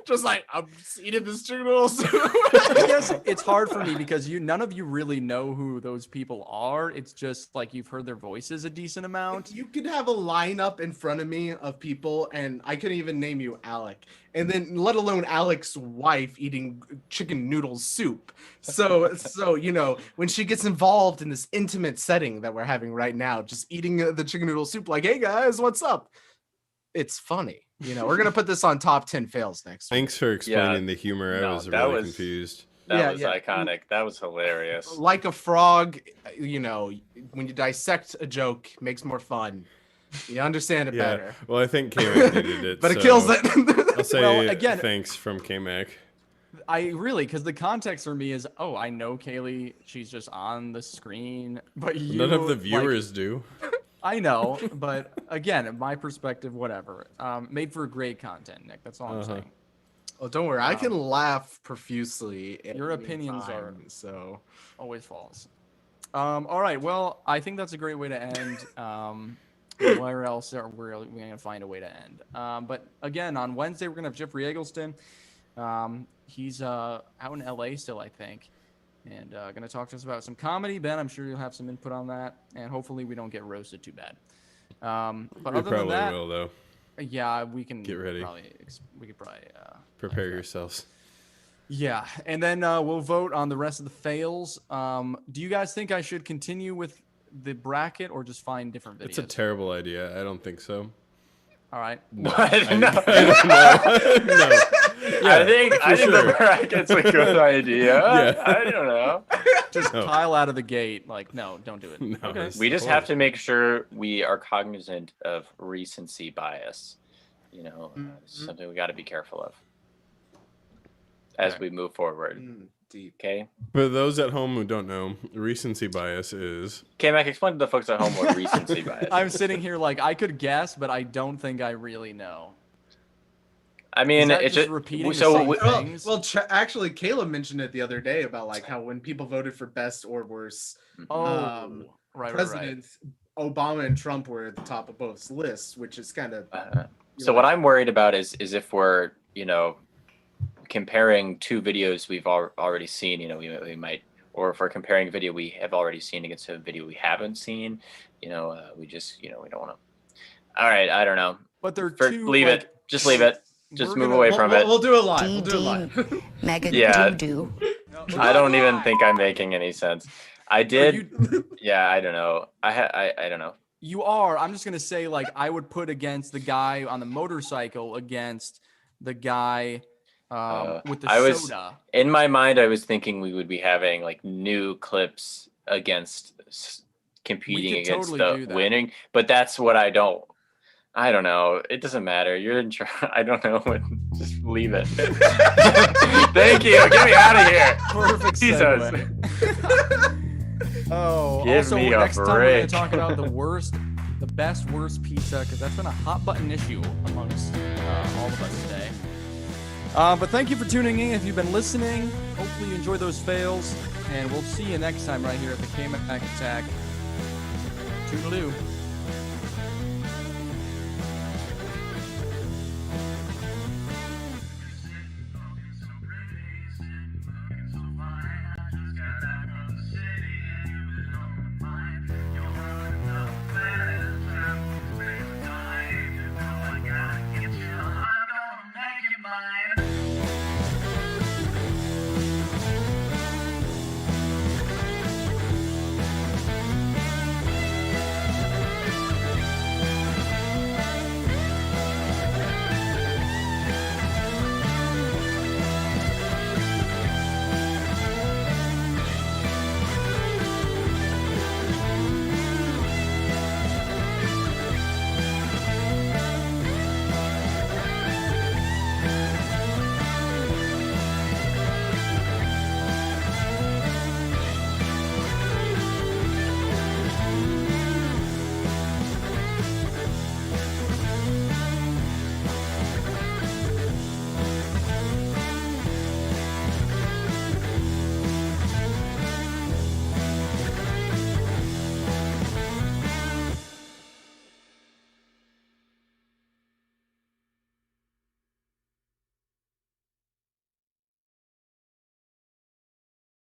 Just like I'm eating this chicken noodle soup. I guess it's hard for me because none of you really know who those people are. It's just like you've heard their voices a decent amount. You could have a lineup in front of me of people, and I couldn't even name you Alec, and then let alone Alec's wife eating chicken noodle soup. So you know, when she gets involved in this intimate setting that we're having right now, just eating the chicken noodle soup, like, hey guys, what's up? It's funny. You know, we're gonna put this on top 10 fails next week. Thanks for explaining the humor. No, I was that really was- confused. That was Yeah. iconic. That was hilarious. Like a frog, you know, when you dissect a joke, it makes more fun. You understand it Yeah. better. Well, I think Kmac needed it. But it so kills it. I'll say Well, again- thanks from Kmac. I really, because the context for me is, oh, I know Kaylee, she's just on the screen, but you, None of the like, viewers do. I know, but again, my perspective, whatever. Made for great content, Nick. That's all I'm saying. Oh, don't worry. I can laugh profusely. at Your any opinions are- time, so. Always false. All right. Well, I think that's a great way to end. Where else are we going to find a way to end? But again, on Wednesday, we're going to have Jeffrey Eggleston. He's out in LA still, I think, and going to talk to us about some comedy. Ben, I'm sure you'll have some input on that, and hopefully we don't get roasted too bad. But We other than probably that, will, though. yeah, we can Get ready. We could probably Prepare yourselves. yeah, and then we'll vote on the rest of the fails. Do you guys think I should continue with the bracket or just find different videos? It's a terrible idea. I don't think so. All right. What? I No. don't know. No. I think for sure. the bracket's a good idea. Yeah. I don't know. Just No. Kyle out of the gate. Like, no, don't do it. No, Okay. that's We the just have point. to make sure we are cognizant of recency bias. You know, it's something we got to be careful of as we move forward. Deep. Okay. For those at home who don't know, recency bias is K-Mac, explain to the folks at home what recency bias I'm is. sitting here like I could guess, but I don't think I really know. I mean, that it's just just repeating the so same we- thing? Well, Things? well actually, Caleb mentioned it the other day about like how when people voted for best or worst Oh, right. presidents, Obama and Trump were at the top of both lists, which is kind of. So what I'm worried about is if we're, you know, comparing two videos we've already seen, you know, we might, or if we're comparing a video we have already seen against a video we haven't seen, you know, we just, you know, we don't want to. All right, I don't know. But they're two. Leave like, it. Just leave it. Just we're move gonna- away from it. We'll do it live. We'll do it live. Mega Yeah. doo-doo. I don't even think I'm making any sense. I Are did. you- Yeah, I don't know. I don't know. You are. I'm just gonna say, like, I would put against the guy on the motorcycle against the guy with the I was- soda. In my mind, I was thinking we would be having like new clips against competing could against totally do the that. winning, but that's what I don't know. It doesn't matter. You're in charge. I don't know. Just leave it. Thank you. Get me out of here. Perfect Jesus. segue. Oh, Give also me a next time we're gonna break. talk about the best worst pizza, because that's been a hot button issue amongst all of us today. But thank you for tuning in. If you've been listening, hopefully you enjoy those fails, and we'll see you next time right here at the Kmac Attack. Toodaloo.